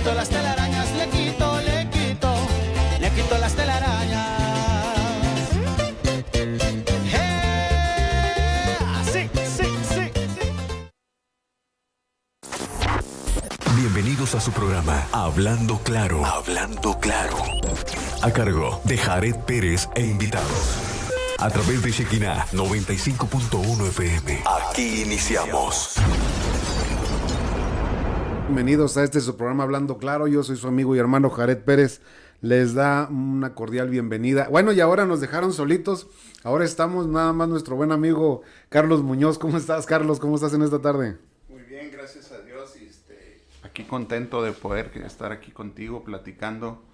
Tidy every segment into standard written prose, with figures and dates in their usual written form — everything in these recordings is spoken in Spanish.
quito las telarañas, le quito las telarañas. Sí, sí, sí, sí. Bienvenidos a su programa Hablando Claro. Hablando Claro. A cargo de Jared Pérez e invitados. A través de Shekinah 95.1 FM. Aquí iniciamos. Bienvenidos a su programa Hablando Claro. Yo soy su amigo y hermano Jared Pérez. Les da una cordial bienvenida. Bueno, y ahora nos dejaron solitos. Ahora estamos nada más nuestro buen amigo Carlos Muñoz. ¿Cómo estás, Carlos? ¿Cómo estás en esta tarde? Muy bien, gracias a Dios. Y aquí contento de poder estar aquí contigo platicando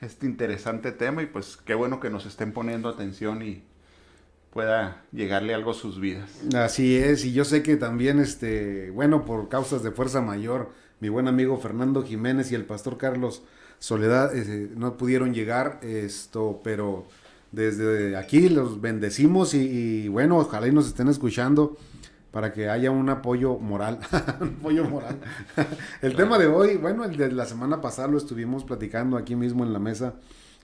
este interesante tema. Y pues qué bueno que nos estén poniendo atención y pueda llegarle algo a sus vidas. Así es, y yo sé que también, bueno, por causas de fuerza mayor, mi buen amigo Fernando Jiménez y el pastor Carlos Soledad no pudieron llegar, pero desde aquí los bendecimos y bueno, ojalá y nos estén escuchando para que haya un apoyo moral, un apoyo moral. El tema de hoy, bueno, el de la semana pasada lo estuvimos platicando aquí mismo en la mesa,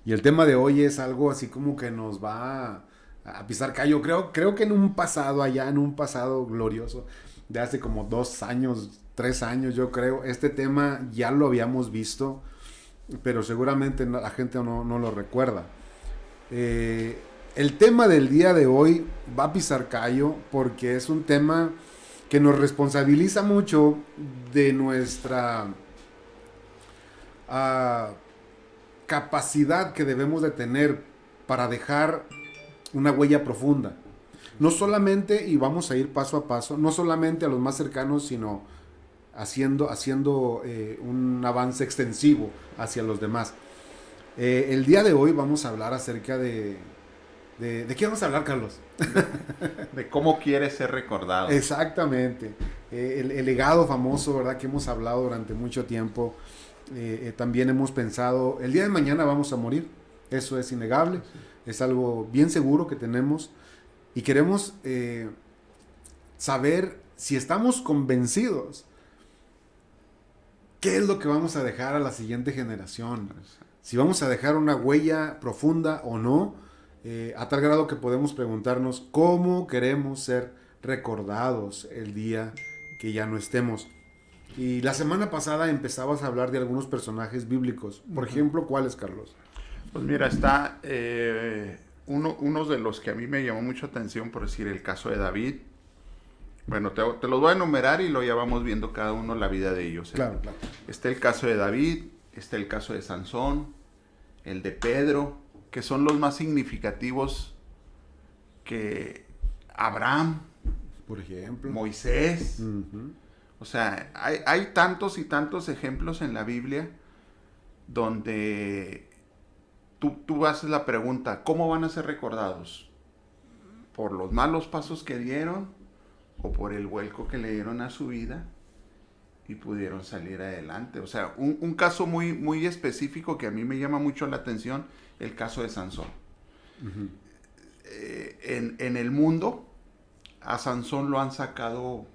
y el tema de hoy es algo así como que nos va a pisar callo. Creo que en un pasado glorioso, de hace como 2 años, 3 años, yo creo, este tema ya lo habíamos visto, pero seguramente la gente no lo recuerda. El tema del día de hoy va a pisar callo porque es un tema que nos responsabiliza mucho de nuestra capacidad que debemos de tener para dejar una huella profunda. No solamente, y vamos a ir paso a paso, no solamente a los más cercanos, sino haciendo un avance extensivo hacia los demás. El día de hoy vamos a hablar acerca ¿de qué vamos a hablar, Carlos? De cómo quiere ser recordado. Exactamente. El legado famoso, ¿verdad? Que hemos hablado durante mucho tiempo. También hemos pensado, el día de mañana vamos a morir. Eso es innegable. Es algo bien seguro que tenemos. Y queremos saber si estamos convencidos qué es lo que vamos a dejar a la siguiente generación. Si vamos a dejar una huella profunda o no. A tal grado que podemos preguntarnos cómo queremos ser recordados el día que ya no estemos. Y la semana pasada empezabas a hablar de algunos personajes bíblicos. Por ejemplo, ¿cuáles, Carlos? Pues mira, está uno de los que a mí me llamó mucho atención, por decir, el caso de David. Bueno, te los voy a enumerar y luego ya vamos viendo cada uno la vida de ellos. Claro, claro. Está el caso de David, está el caso de Sansón, el de Pedro, que son los más significativos, que Abraham, por ejemplo, Moisés. Uh-huh. O sea, hay tantos y tantos ejemplos en la Biblia donde tú haces la pregunta, ¿cómo van a ser recordados? ¿Por los malos pasos que dieron o por el vuelco que le dieron a su vida y pudieron salir adelante? O sea, un caso muy, muy específico que a mí me llama mucho la atención, el caso de Sansón. Uh-huh. En el mundo, a Sansón lo han sacado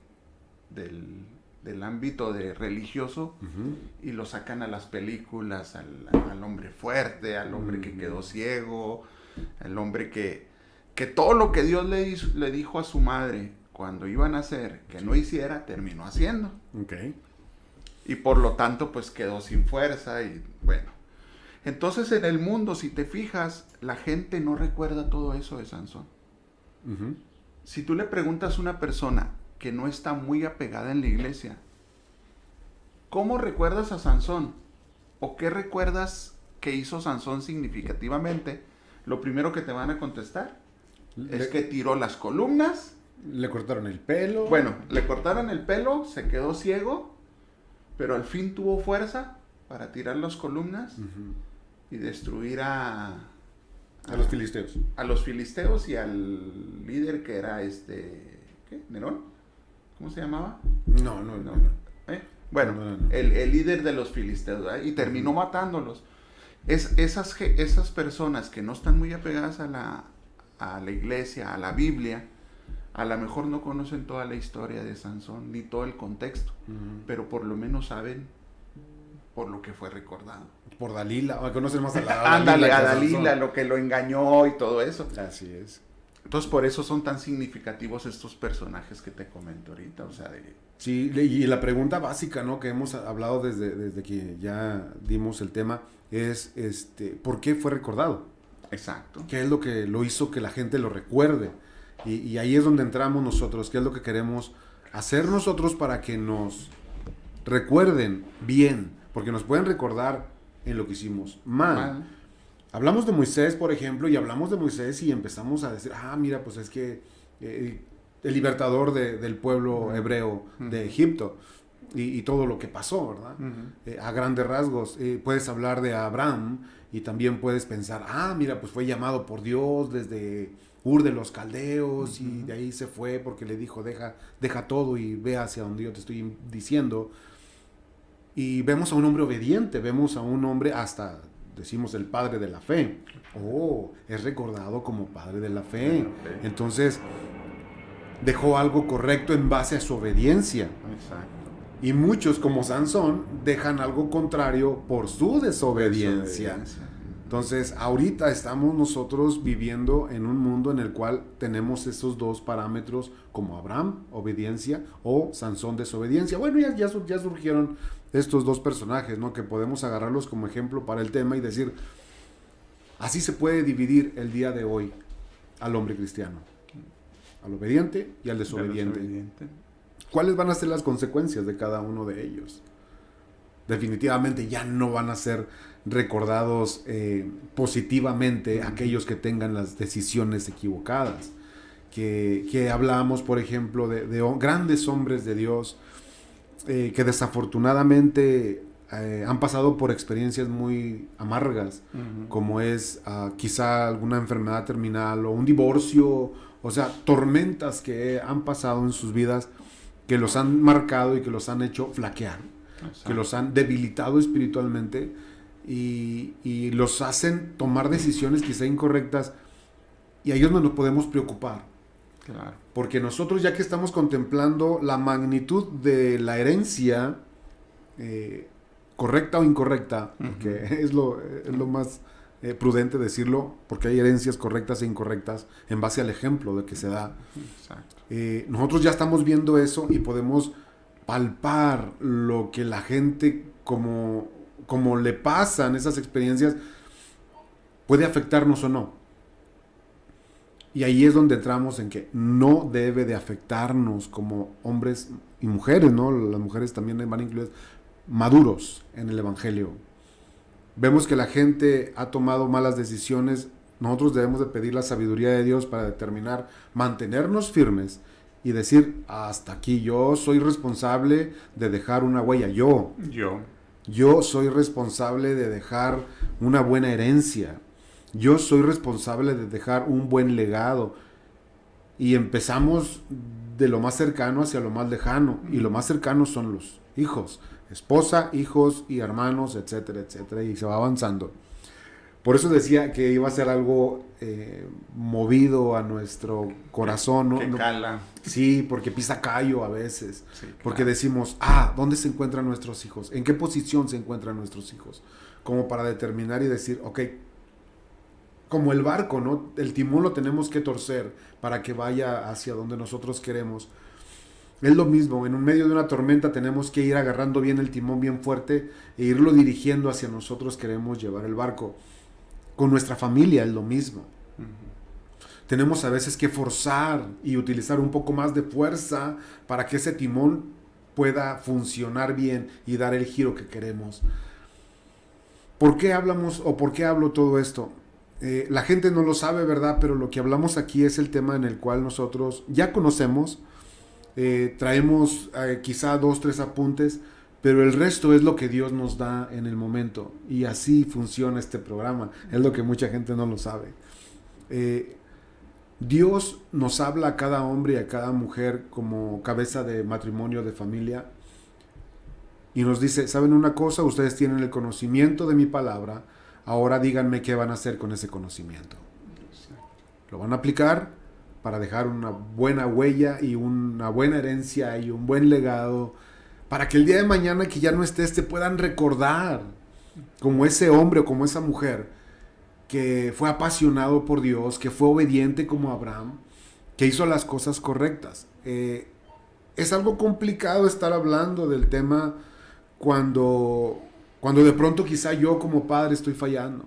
del ámbito de religioso, uh-huh, y lo sacan a las películas, al hombre fuerte, al hombre, uh-huh, que quedó ciego, al hombre que todo lo que Dios le dijo a su madre cuando iban a hacer que no hiciera, terminó haciendo. Okay. Y por lo tanto, pues quedó sin fuerza y bueno. Entonces en el mundo, si te fijas, la gente no recuerda todo eso de Sansón. Uh-huh. Si tú le preguntas a una persona que no está muy apegada en la iglesia, ¿cómo recuerdas a Sansón? ¿O qué recuerdas que hizo Sansón significativamente? Lo primero que te van a contestar es que tiró las columnas. Le cortaron el pelo. Bueno, le cortaron el pelo, se quedó ciego, pero al fin tuvo fuerza para tirar las columnas, uh-huh, y destruir a los filisteos. A los filisteos y al líder que era ¿qué? ¿Nerón? ¿Cómo se llamaba? No. Bueno, no. El líder de los filisteos, ¿verdad? Y terminó, uh-huh, matándolos. Esas personas que no están muy apegadas a la iglesia, a la Biblia, a lo mejor no conocen toda la historia de Sansón, ni todo el contexto, uh-huh, pero por lo menos saben por lo que fue recordado. Por Dalila, o conocen más a la Ándale, que a Sansón. Dalila, lo que lo engañó y todo eso. Así es. Entonces, por eso son tan significativos estos personajes que te comento ahorita, o sea, Sí, y la pregunta básica, ¿no? Que hemos hablado desde que ya dimos el tema es, ¿por qué fue recordado? exacto. ¿Qué es lo que lo hizo que la gente lo recuerde? Y ahí es donde entramos nosotros. ¿Qué es lo que queremos hacer nosotros para que nos recuerden bien? Porque nos pueden recordar en lo que hicimos mal. Hablamos de Moisés, por ejemplo, y hablamos de Moisés y empezamos a decir, mira, pues es que el libertador del pueblo hebreo de Egipto y todo lo que pasó, ¿verdad? A grandes rasgos. Puedes hablar de Abraham y también puedes pensar, mira, pues fue llamado por Dios desde Ur de los Caldeos y de ahí se fue porque le dijo, deja todo y ve hacia donde yo te estoy diciendo. Y vemos a un hombre obediente, vemos a un hombre hasta, decimos, el padre de la fe. Es recordado como padre de la fe. Entonces, dejó algo correcto en base a su obediencia. Exacto. Y muchos, como Sansón, dejan algo contrario por su desobediencia. Entonces, ahorita estamos nosotros viviendo en un mundo en el cual tenemos esos dos parámetros como Abraham, obediencia, o Sansón, desobediencia. Bueno, ya surgieron estos dos personajes, ¿no? Que podemos agarrarlos como ejemplo para el tema y decir, así se puede dividir el día de hoy al hombre cristiano, al obediente y al desobediente. ¿Cuáles van a ser las consecuencias de cada uno de ellos? Definitivamente ya no van a ser recordados positivamente aquellos que tengan las decisiones equivocadas. Que hablamos, por ejemplo, de grandes hombres de Dios que desafortunadamente han pasado por experiencias muy amargas, como es quizá alguna enfermedad terminal o un divorcio, o sea, tormentas que han pasado en sus vidas que los han marcado y que los han hecho flaquear. Exacto. Que los han debilitado espiritualmente y los hacen tomar decisiones quizá incorrectas, y a ellos no nos podemos preocupar. Claro. Porque nosotros, ya que estamos contemplando la magnitud de la herencia, correcta o incorrecta, porque es lo más prudente decirlo, porque hay herencias correctas e incorrectas en base al ejemplo de que se da. Exacto. Nosotros ya estamos viendo eso y podemos palpar lo que la gente, como le pasan esas experiencias, puede afectarnos o no. Y ahí es donde entramos en que no debe de afectarnos como hombres y mujeres, ¿no? Las mujeres también van incluidas, maduros en el evangelio. Vemos que la gente ha tomado malas decisiones. Nosotros debemos de pedir la sabiduría de Dios para determinar, mantenernos firmes y decir, hasta aquí, yo soy responsable de dejar una huella. Yo soy responsable de dejar una buena herencia. Yo soy responsable de dejar un buen legado. Y empezamos de lo más cercano hacia lo más lejano. Y lo más cercano son los hijos, esposa, hijos y hermanos, etcétera, etcétera. Y se va avanzando. Por eso decía que iba a ser algo movido a nuestro corazón, ¿no? Que cala. Sí, porque pisa callo a veces. Sí, claro. Porque decimos, ¿dónde se encuentran nuestros hijos? ¿En qué posición se encuentran nuestros hijos? Como para determinar y decir, ok, como el barco, ¿no? El timón lo tenemos que torcer para que vaya hacia donde nosotros queremos. Es lo mismo, en un medio de una tormenta tenemos que ir agarrando bien el timón bien fuerte e irlo dirigiendo hacia nosotros queremos llevar el barco. Con nuestra familia es lo mismo. Tenemos a veces que forzar y utilizar un poco más de fuerza para que ese timón pueda funcionar bien y dar el giro que queremos. ¿Por qué hablamos o por qué hablo todo esto? La gente no lo sabe, ¿verdad? Pero lo que hablamos aquí es el tema en el cual nosotros ya conocemos, traemos quizá 2, 3 apuntes, pero el resto es lo que Dios nos da en el momento. Y así funciona este programa. Es lo que mucha gente no lo sabe. Dios nos habla a cada hombre y a cada mujer como cabeza de matrimonio, de familia. Y nos dice, ¿saben una cosa? Ustedes tienen el conocimiento de mi palabra. Ahora díganme qué van a hacer con ese conocimiento. Lo van a aplicar para dejar una buena huella y una buena herencia y un buen legado para que el día de mañana que ya no estés te puedan recordar como ese hombre o como esa mujer que fue apasionado por Dios, que fue obediente como Abraham, que hizo las cosas correctas. Es algo complicado estar hablando del tema cuando de pronto quizá yo como padre estoy fallando.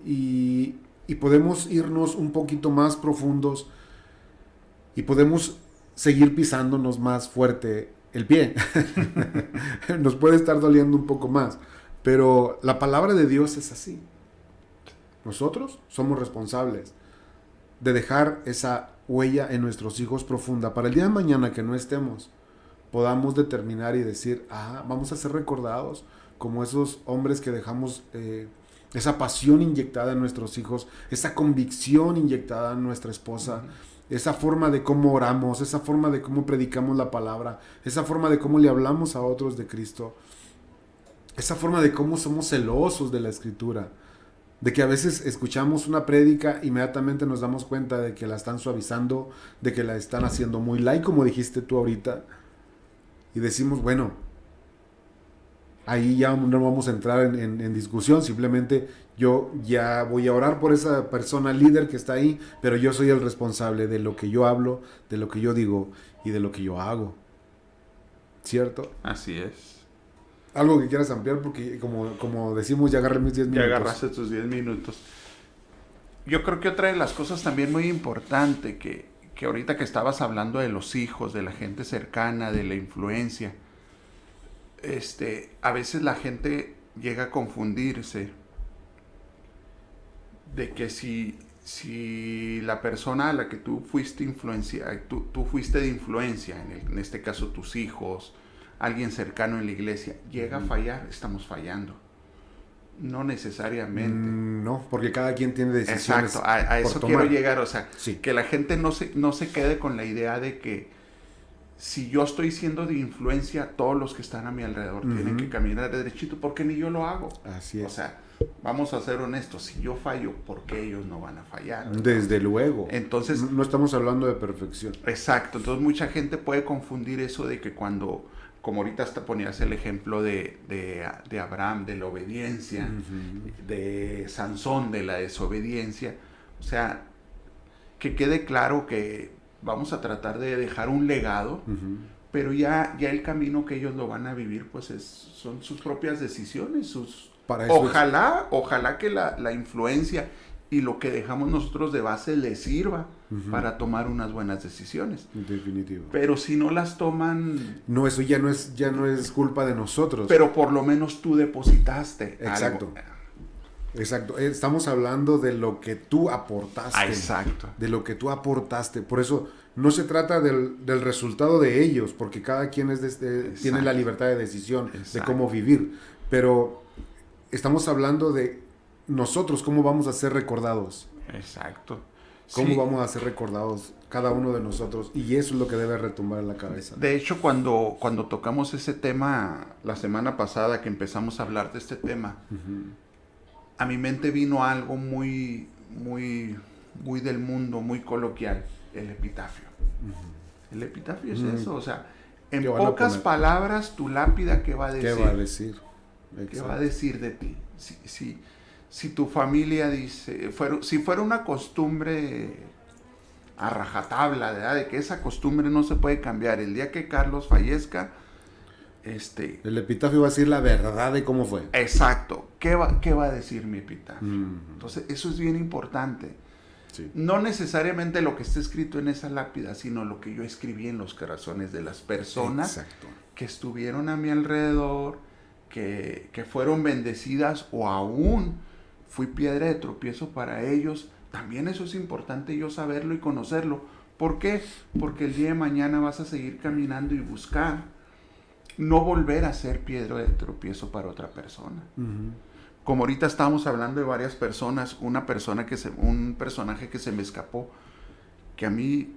Y podemos irnos un poquito más profundos y podemos seguir pisándonos más fuerte el pie. Nos puede estar doliendo un poco más, pero la palabra de Dios es así. Nosotros somos responsables de dejar esa huella en nuestros hijos profunda para el día de mañana que no estemos, podamos determinar y decir, vamos a ser recordados como esos hombres que dejamos esa pasión inyectada en nuestros hijos, esa convicción inyectada en nuestra esposa, esa forma de cómo oramos, esa forma de cómo predicamos la palabra, esa forma de cómo le hablamos a otros de Cristo, esa forma de cómo somos celosos de la Escritura, de que a veces escuchamos una prédica, inmediatamente nos damos cuenta de que la están suavizando, de que la están haciendo muy light, como dijiste tú ahorita, y decimos, bueno, ahí ya no vamos a entrar en discusión, simplemente yo ya voy a orar por esa persona líder que está ahí, pero yo soy el responsable de lo que yo hablo, de lo que yo digo y de lo que yo hago. ¿Cierto? Así es. Algo que quieras ampliar, porque como decimos, ya agarré mis 10 minutos. Ya agarraste tus 10 minutos. Yo creo que otra de las cosas también muy importante que ahorita que estabas hablando de los hijos, de la gente cercana, de la influencia, a veces la gente llega a confundirse de que si la persona a la que tú fuiste tú fuiste de influencia, en este caso tus hijos, alguien cercano en la iglesia, llega a fallar, estamos fallando. No necesariamente. No, porque cada quien tiene decisiones. Exacto, a eso quiero llegar, o sea, sí, que la gente no se quede con la idea de que si yo estoy siendo de influencia, todos los que están a mi alrededor tienen que caminar derechito, porque ni yo lo hago. Así es. O sea, vamos a ser honestos, si yo fallo, ¿por qué ellos no van a fallar? Desde luego. Entonces, no estamos hablando de perfección. Exacto, entonces mucha gente puede confundir eso de que cuando, como ahorita hasta ponías el ejemplo de Abraham, de la obediencia, de Sansón, de la desobediencia, o sea, que quede claro que vamos a tratar de dejar un legado, pero ya el camino que ellos lo van a vivir, pues son sus propias decisiones, ojalá que la influencia y lo que dejamos nosotros de base les sirva para tomar unas buenas decisiones. Definitivo. Pero si no las toman... No, eso ya no es culpa de nosotros. Pero por lo menos tú depositaste. Exacto. Algo. Exacto. Estamos hablando de lo que tú aportaste. Exacto. De lo que tú aportaste. Por eso no se trata del resultado de ellos, porque cada quien tiene la libertad de decisión de cómo vivir. Pero estamos hablando de nosotros, cómo vamos a ser recordados. Exacto. Cómo vamos a ser recordados cada uno de nosotros. Y eso es lo que debe retumbar en la cabeza. De hecho, cuando tocamos ese tema la semana pasada, que empezamos a hablar de este tema, a mi mente vino algo muy, muy, muy del mundo, muy coloquial, el epitafio. El epitafio es eso, o sea, en pocas palabras, tu lápida, ¿qué va a decir? ¿Qué va a decir? ¿Qué va a decir de ti? Si tu familia dice, si fuera una costumbre a rajatabla, ¿verdad? De que esa costumbre no se puede cambiar, el día que Carlos fallezca, el epitafio va a decir la verdad de cómo fue. Exacto. ¿Qué va a decir mi epitafio? Entonces, eso es bien importante. Sí. No necesariamente lo que está escrito en esa lápida, sino lo que yo escribí en los corazones de las personas que estuvieron a mi alrededor, que fueron bendecidas, o aún fui piedra de tropiezo para ellos. También eso es importante, yo saberlo y conocerlo. ¿Por qué? Porque el día de mañana vas a seguir caminando y buscar no volver a ser piedra de tropiezo para otra persona. Como ahorita estábamos hablando de varias personas, un personaje que se me escapó, que a mí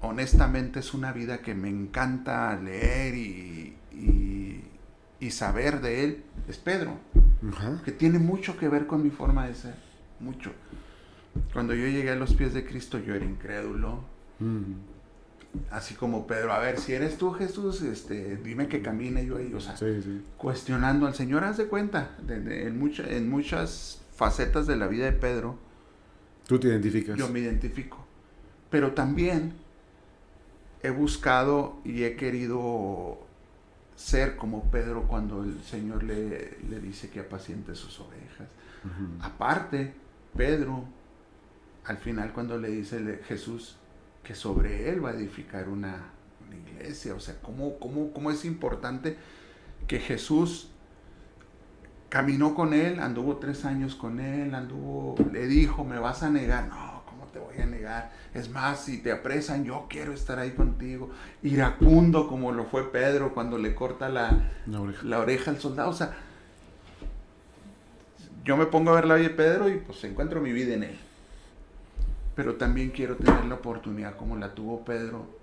honestamente es una vida que me encanta leer y saber de él, es Pedro, que tiene mucho que ver con mi forma de ser, mucho. Cuando yo llegué a los pies de Cristo, yo era incrédulo, así como Pedro, a ver, si eres tú, Jesús, dime que camine yo ahí, o sea, Sí. cuestionando al Señor. Haz de cuenta, en muchas facetas de la vida de Pedro, Tú te identificas. yo me identifico. Pero también he buscado y he querido ser como Pedro cuando el Señor le dice que apaciente sus ovejas. Ujú. Aparte, Pedro, al final cuando le dice Jesús que sobre él va a edificar una iglesia, o sea, cómo es importante que Jesús caminó con él, anduvo 3 años con él, le dijo, ¿me vas a negar? No, ¿cómo te voy a negar? Es más, si te apresan, yo quiero estar ahí contigo. Iracundo, como lo fue Pedro cuando le corta la oreja al soldado. O sea, yo me pongo a ver la vida de Pedro y pues encuentro mi vida en él. Pero también quiero tener la oportunidad, como la tuvo Pedro,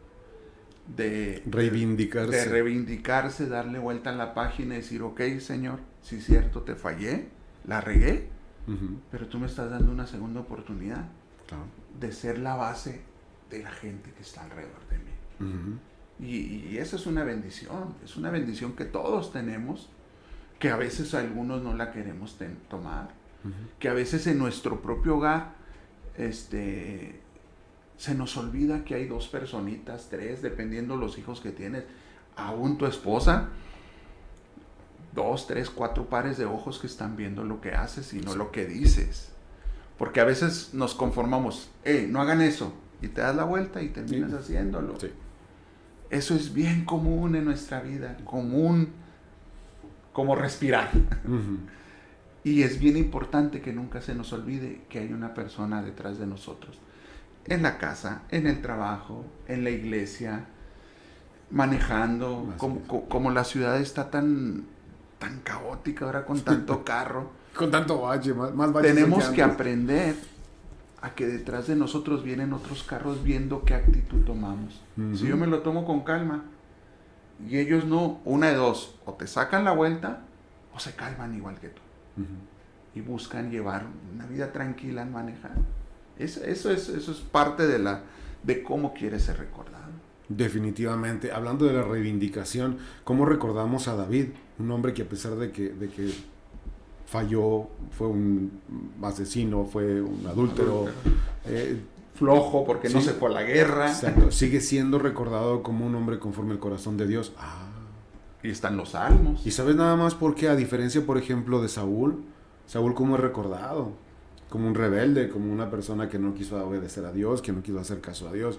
de reivindicarse, darle vuelta a la página y decir, ok, Señor, sí es cierto, te fallé, la regué, Ujú. pero tú me estás dando una segunda oportunidad Claro. de ser la base de la gente que está alrededor de mí. Ujú. Y eso es una bendición que todos tenemos, que a veces algunos no la queremos tomar, Ujú. que a veces en nuestro propio hogar se nos olvida que hay 2 personitas, 3, dependiendo los hijos que tienes, aún tu esposa, 2, 3, 4 pares de ojos que están viendo lo que haces y no lo que dices. Porque a veces nos conformamos, no hagan eso, y te das la vuelta y terminas haciéndolo. Sí. Eso es bien común en nuestra vida, común como respirar. Ujú. Y es bien importante que nunca se nos olvide que hay una persona detrás de nosotros. En la casa, en el trabajo, en la iglesia, manejando. Como la ciudad está tan caótica ahora con tanto carro. Con tanto bache, más baches. Tenemos que aprender a que detrás de nosotros vienen otros carros viendo qué actitud tomamos. Ujú. Si yo me lo tomo con calma y ellos no, una de dos, o te sacan la vuelta o se calman igual que tú. Ujú. Y buscan llevar una vida tranquila al manejar. Eso es parte de cómo quieres ser recordado. Definitivamente. Hablando de la reivindicación, ¿cómo recordamos a David? Un hombre que a pesar de que falló, fue un asesino, fue un adúltero, Flojo porque no sí, se fue a la guerra. exacto, sigue siendo recordado como un hombre conforme al corazón de Dios. Y están los salmos. ¿Y sabes nada más por qué? A diferencia, por ejemplo, de Saúl, ¿cómo es recordado? Como un rebelde, como una persona que no quiso obedecer a Dios, que no quiso hacer caso a Dios.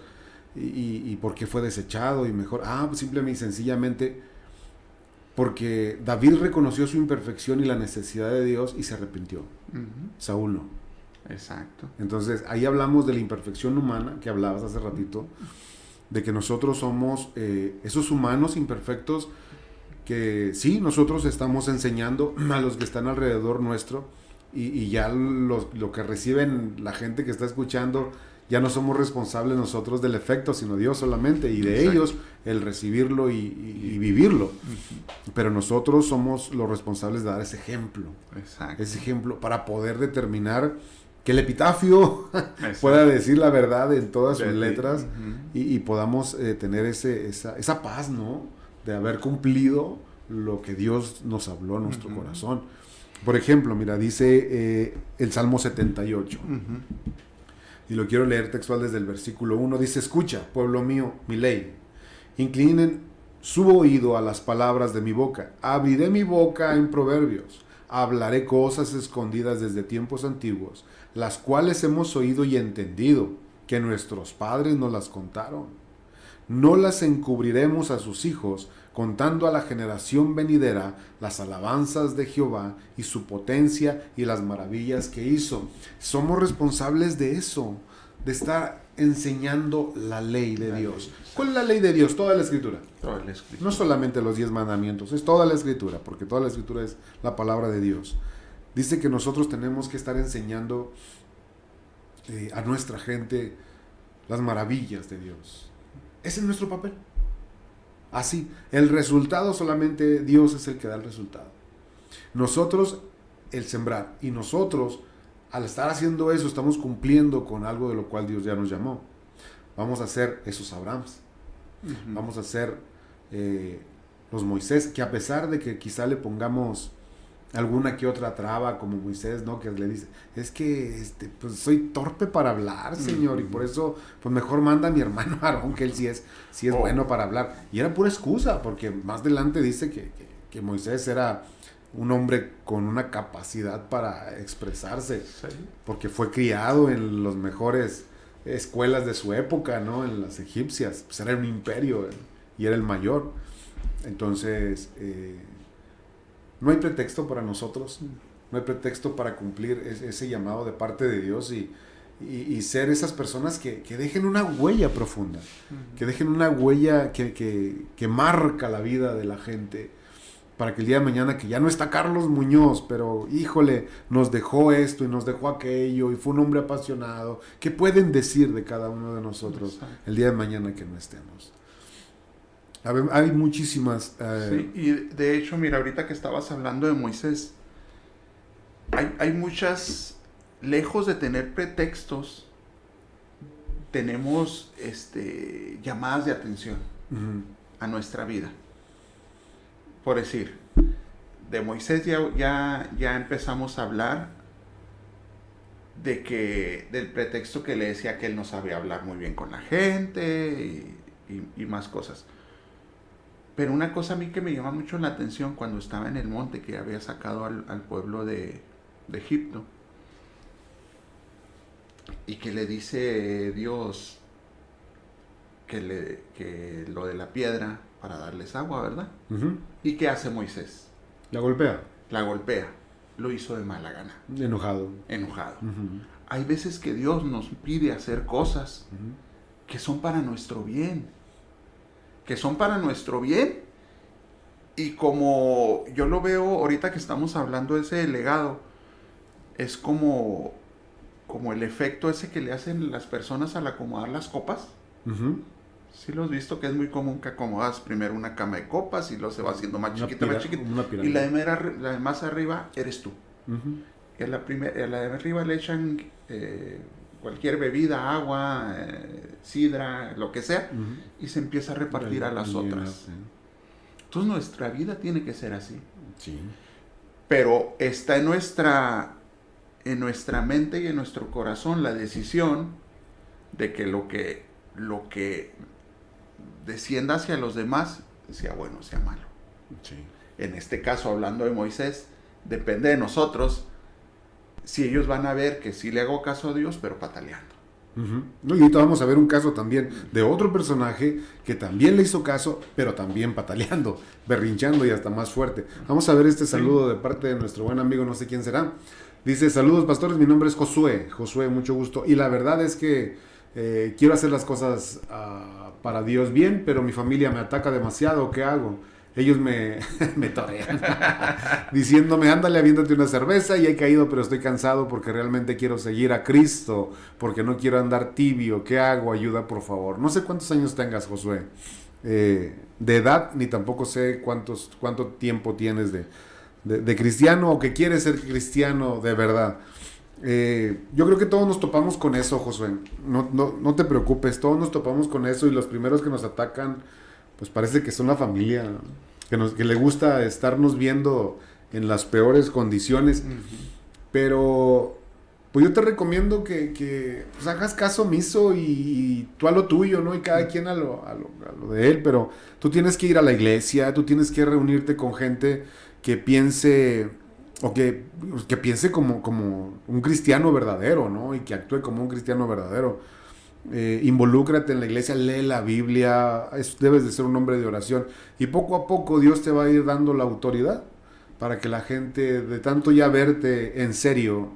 ¿Y por qué fue desechado? Y mejor, pues simplemente y sencillamente porque David reconoció su imperfección y la necesidad de Dios y se arrepintió. Uh-huh. Saúl no. Exacto. Entonces, ahí hablamos de la imperfección humana, que hablabas hace ratito, de que nosotros somos esos humanos imperfectos que sí, nosotros estamos enseñando a los que están alrededor nuestro y ya lo que reciben la gente que está escuchando, ya no somos responsables nosotros del efecto, sino Dios solamente, y de Exacto. ellos el recibirlo y vivirlo. Uh-huh. Pero nosotros somos los responsables de dar ese ejemplo. Exacto. Ese ejemplo para poder determinar que el epitafio Exacto. pueda decir la verdad en todas sus De ti. letras Uh-huh. y podamos tener esa paz, ¿no? De haber cumplido lo que Dios nos habló a nuestro Uh-huh. corazón. Por ejemplo, mira, dice el Salmo 78, Uh-huh. y lo quiero leer textual desde el versículo 1, dice: escucha, pueblo mío, mi ley, inclinen su oído a las palabras de mi boca, abriré mi boca en proverbios, hablaré cosas escondidas desde tiempos antiguos, las cuales hemos oído y entendido, que nuestros padres nos las contaron. No las encubriremos a sus hijos, contando a la generación venidera las alabanzas de Jehová y su potencia y las maravillas que hizo. Somos responsables de eso, de estar enseñando la ley de Dios. ¿Cuál es la ley de Dios? Toda la Escritura. Toda la Escritura. No solamente los 10 mandamientos, es toda la Escritura, porque toda la Escritura es la palabra de Dios. Dice que nosotros tenemos que estar enseñando a nuestra gente las maravillas de Dios. Ese es nuestro papel. Así, el resultado solamente Dios es el que da el resultado. Nosotros el sembrar, y nosotros al estar haciendo eso estamos cumpliendo con algo de lo cual Dios ya nos llamó. Vamos a ser esos Abrahams. Vamos a ser los Moisés, que a pesar de que quizá le pongamos alguna que otra traba como Moisés, ¿no? Que le dice, es que pues soy torpe para hablar, Señor, y por eso pues mejor manda a mi hermano Aarón, que él sí es bueno para hablar. Y era pura excusa, porque más adelante dice que Moisés era un hombre con una capacidad para expresarse, Sí. porque fue criado en las mejores escuelas de su época, ¿no? En las egipcias, pues era un imperio, y era el mayor. Entonces, no hay pretexto para nosotros, no hay pretexto para cumplir ese llamado de parte de Dios y ser esas personas que dejen una huella profunda, que dejen una huella que marca la vida de la gente, para que el día de mañana, que ya no está Carlos Muñoz, pero híjole, nos dejó esto y nos dejó aquello y fue un hombre apasionado, ¿qué pueden decir de cada uno de nosotros el día de mañana que no estemos? Hay muchísimas... Sí, y de hecho, mira, ahorita que estabas hablando de Moisés, hay muchas, lejos de tener pretextos, tenemos llamadas de atención a nuestra vida. Por decir, de Moisés ya empezamos a hablar del pretexto que le decía que él no sabía hablar muy bien con la gente y más cosas. Pero una cosa a mí que me llama mucho la atención cuando estaba en el monte, que había sacado al pueblo de Egipto, y que le dice Dios que lo de la piedra para darles agua, ¿verdad? ¿Y qué hace Moisés? La golpea. La golpea. Lo hizo de mala gana. Enojado. Hay veces que Dios nos pide hacer cosas que son para nuestro bien. Y como yo lo veo ahorita que estamos hablando de ese legado, es como el efecto ese que le hacen las personas al acomodar las copas. Sí lo has visto, que es muy común que acomodas primero una cama de copas y luego se va haciendo más chiquita. Y la de más arriba eres tú. Y a la de arriba le echan cualquier bebida, agua, sidra, lo que sea, y se empieza a repartir a las otras. Entonces nuestra vida tiene que ser así. Sí. Pero está en nuestra mente y en nuestro corazón la decisión de que lo que descienda hacia los demás, sea bueno, sea malo. Sí. En este caso, hablando de Moisés, depende de nosotros si ellos van a ver que sí le hago caso a Dios, pero pataleando. No, y ahorita vamos a ver un caso también de otro personaje que también le hizo caso, pero también pataleando, berrinchando y hasta más fuerte. Vamos a ver este saludo de parte de nuestro buen amigo, no sé quién será. Dice, saludos pastores, mi nombre es Josué. Josué, mucho gusto. Y la verdad es que quiero hacer las cosas para Dios bien, pero mi familia me ataca demasiado, ¿qué hago? Ellos me torean, diciéndome, ándale, aviéntate una cerveza, y he caído, pero estoy cansado porque realmente quiero seguir a Cristo, porque no quiero andar tibio, ¿qué hago? Ayuda, por favor. No sé cuántos años tengas, Josué, de edad, ni tampoco sé cuánto tiempo tienes de cristiano, o que quieres ser cristiano de verdad. Yo creo que todos nos topamos con eso, Josué, no te preocupes, todos nos topamos con eso, y los primeros que nos atacan, pues parece que son la familia, ¿no? que le gusta estarnos viendo en las peores condiciones. Pero pues yo te recomiendo que pues hagas caso omiso y tú a lo tuyo, ¿no? Y cada quien a lo de él, pero tú tienes que ir a la iglesia, tú tienes que reunirte con gente que piense, o que piense como un cristiano verdadero, ¿no? Y que actúe como un cristiano verdadero. Involúcrate en la iglesia, lee la Biblia, debes de ser un hombre de oración, y poco a poco Dios te va a ir dando la autoridad para que la gente, de tanto ya verte en serio,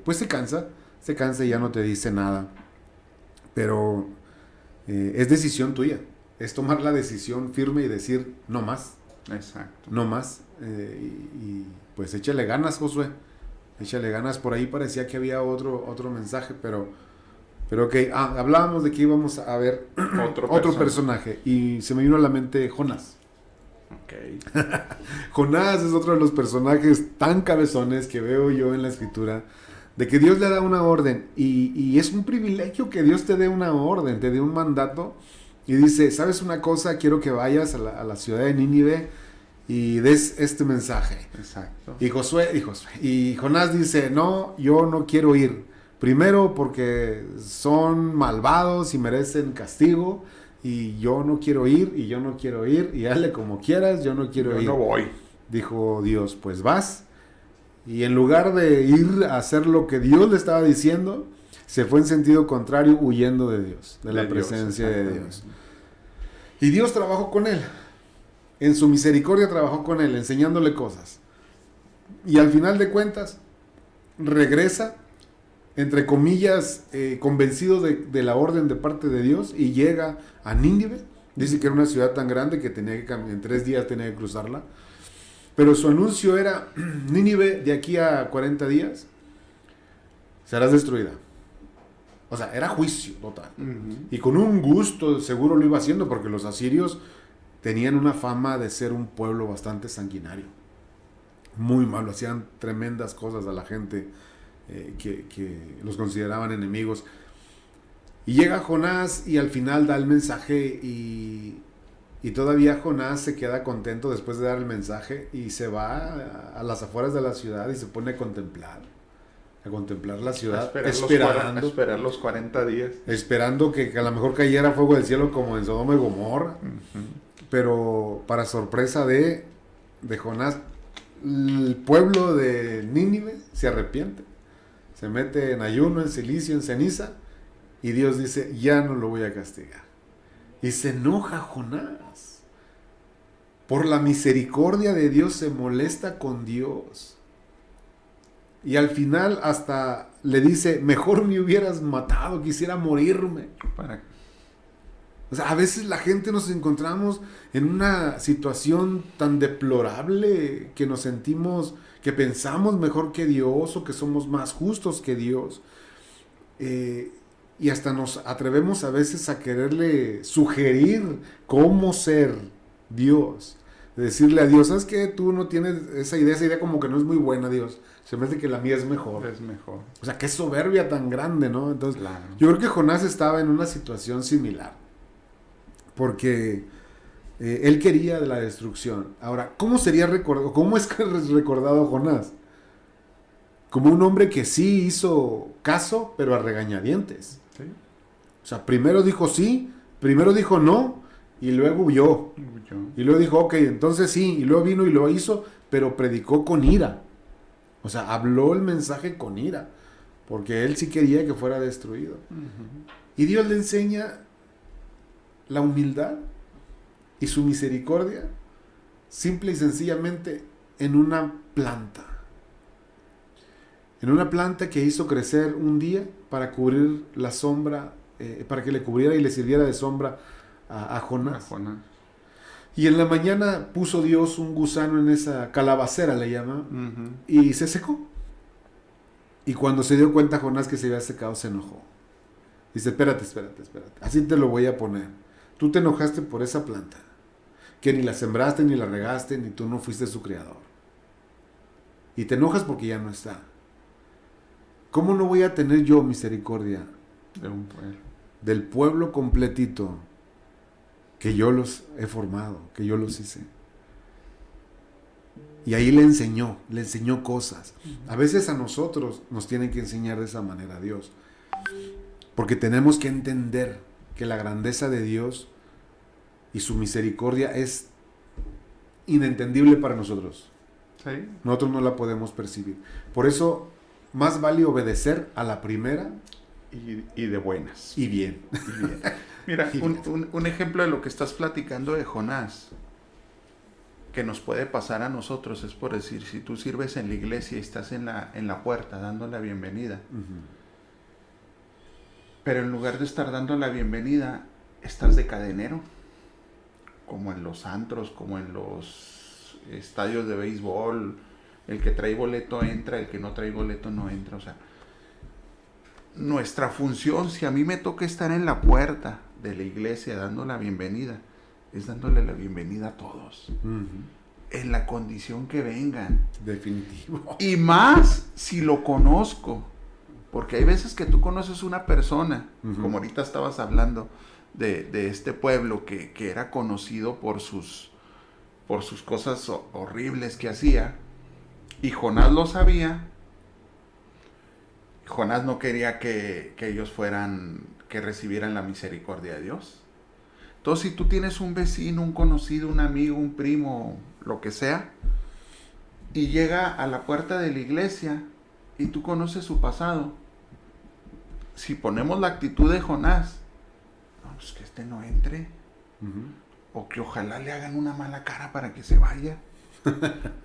pues se cansa y ya no te dice nada. Pero es decisión tuya, es tomar la decisión firme y decir no más. Exacto. No más. Y pues échale ganas, Josué, échale ganas. Por ahí parecía que había otro mensaje, pero ok, hablábamos de que íbamos a ver otro personaje, y se me vino a la mente Jonás. Okay. Jonás es otro de los personajes tan cabezones que veo yo en la escritura, de que Dios le da una orden, y es un privilegio que Dios te dé una orden, te dé un mandato, y dice, ¿sabes una cosa? Quiero que vayas a la ciudad de Nínive y des este mensaje. Exacto. Y Jonás dice, no, yo no quiero ir. Primero porque son malvados y merecen castigo, y yo no quiero ir, y hazle como quieras, yo no quiero Yo ir. no voy. Dijo Dios, pues vas. Y en lugar de ir a hacer lo que Dios le estaba diciendo, se fue en sentido contrario, huyendo de Dios, de la presencia de Dios. Y Dios trabajó con él. En su misericordia trabajó con él, enseñándole cosas. Y al final de cuentas, regresa, entre comillas, convencido de la orden de parte de Dios, y llega a Nínive. Dice que era una ciudad tan grande que tenía que en 3 días tenía que cruzarla. Pero su anuncio era, Nínive, de aquí a 40 días, serás destruida. O sea, era juicio total. Y con un gusto seguro lo iba haciendo, porque los asirios tenían una fama de ser un pueblo bastante sanguinario. Muy malo, hacían tremendas cosas a la gente que los consideraban enemigos. Y llega Jonás y al final da el mensaje, y todavía Jonás se queda contento después de dar el mensaje y se va a las afueras de la ciudad y se pone a contemplar la ciudad, esperar los 40 días. Esperando que a lo mejor cayera fuego del cielo como en Sodoma y Gomorra. Pero para sorpresa de Jonás, el pueblo de Nínive se arrepiente, se mete en ayuno, en cilicio, en ceniza, y Dios dice, ya no lo voy a castigar. Y se enoja Jonás. Por la misericordia de Dios se molesta con Dios. Y al final hasta le dice, mejor me hubieras matado, quisiera morirme. O sea, a veces la gente nos encontramos en una situación tan deplorable que nos sentimos, que pensamos mejor que Dios o que somos más justos que Dios. Y hasta nos atrevemos a veces a quererle sugerir cómo ser Dios. De decirle a Dios, ¿sabes qué? Tú no tienes esa idea como que no es muy buena, Dios. Se me hace que la mía es mejor. Es mejor. O sea, qué soberbia tan grande, ¿no? Entonces, claro. Yo creo que Jonás estaba en una situación similar. Porque él quería de la destrucción. Ahora, ¿cómo sería recordado? ¿Cómo es que es recordado Jonás? Como un hombre que sí hizo caso, pero a regañadientes. ¿Sí? O sea, primero dijo sí, primero dijo no, y luego huyó. Y luego dijo, ok, entonces sí, y luego vino y lo hizo, pero predicó con ira. O sea, habló el mensaje con ira, porque él sí quería que fuera destruido. Y Dios le enseña la humildad y su misericordia, simple y sencillamente, en una planta. En una planta que hizo crecer un día para cubrir la sombra, para que le cubriera y le sirviera de sombra a Jonás. Y en la mañana puso Dios un gusano en esa calabacera, le llama, y se secó. Y cuando se dio cuenta Jonás que se había secado, se enojó. Dice, espérate, así te lo voy a poner. Tú te enojaste por esa planta, que ni la sembraste, ni la regaste, ni tú no fuiste su creador. Y te enojas porque ya no está. ¿Cómo no voy a tener yo misericordia de un pueblo? Del pueblo completito, que yo los he formado, que yo los hice? Y ahí le enseñó cosas. A veces a nosotros nos tienen que enseñar de esa manera Dios. Porque tenemos que entender que la grandeza de Dios y su misericordia es inentendible para nosotros. ¿Sí? Nosotros no la podemos percibir. Por eso, más vale obedecer a la primera y de buenas. Y bien. Mira, un ejemplo de lo que estás platicando de Jonás, que nos puede pasar a nosotros, es por decir, si tú sirves en la iglesia y estás en la puerta dando la bienvenida, pero en lugar de estar dando la bienvenida, estás de cadenero, como en los antros, como en los estadios de béisbol, el que trae boleto entra, el que no trae boleto no entra. O sea, nuestra función, si a mí me toca estar en la puerta de la iglesia dando la bienvenida, es dándole la bienvenida a todos, en la condición que vengan. Definitivo. Y más si lo conozco, porque hay veces que tú conoces una persona, como ahorita estabas hablando, de este pueblo que era conocido por sus cosas horribles que hacía, y Jonás lo sabía. Jonás no quería que ellos que recibieran la misericordia de Dios. Entonces, si tú tienes un vecino, un conocido, un amigo, un primo, lo que sea, y llega a la puerta de la iglesia y tú conoces su pasado, si ponemos la actitud de Jonás, no, pues que este no entre, o que ojalá le hagan una mala cara para que se vaya.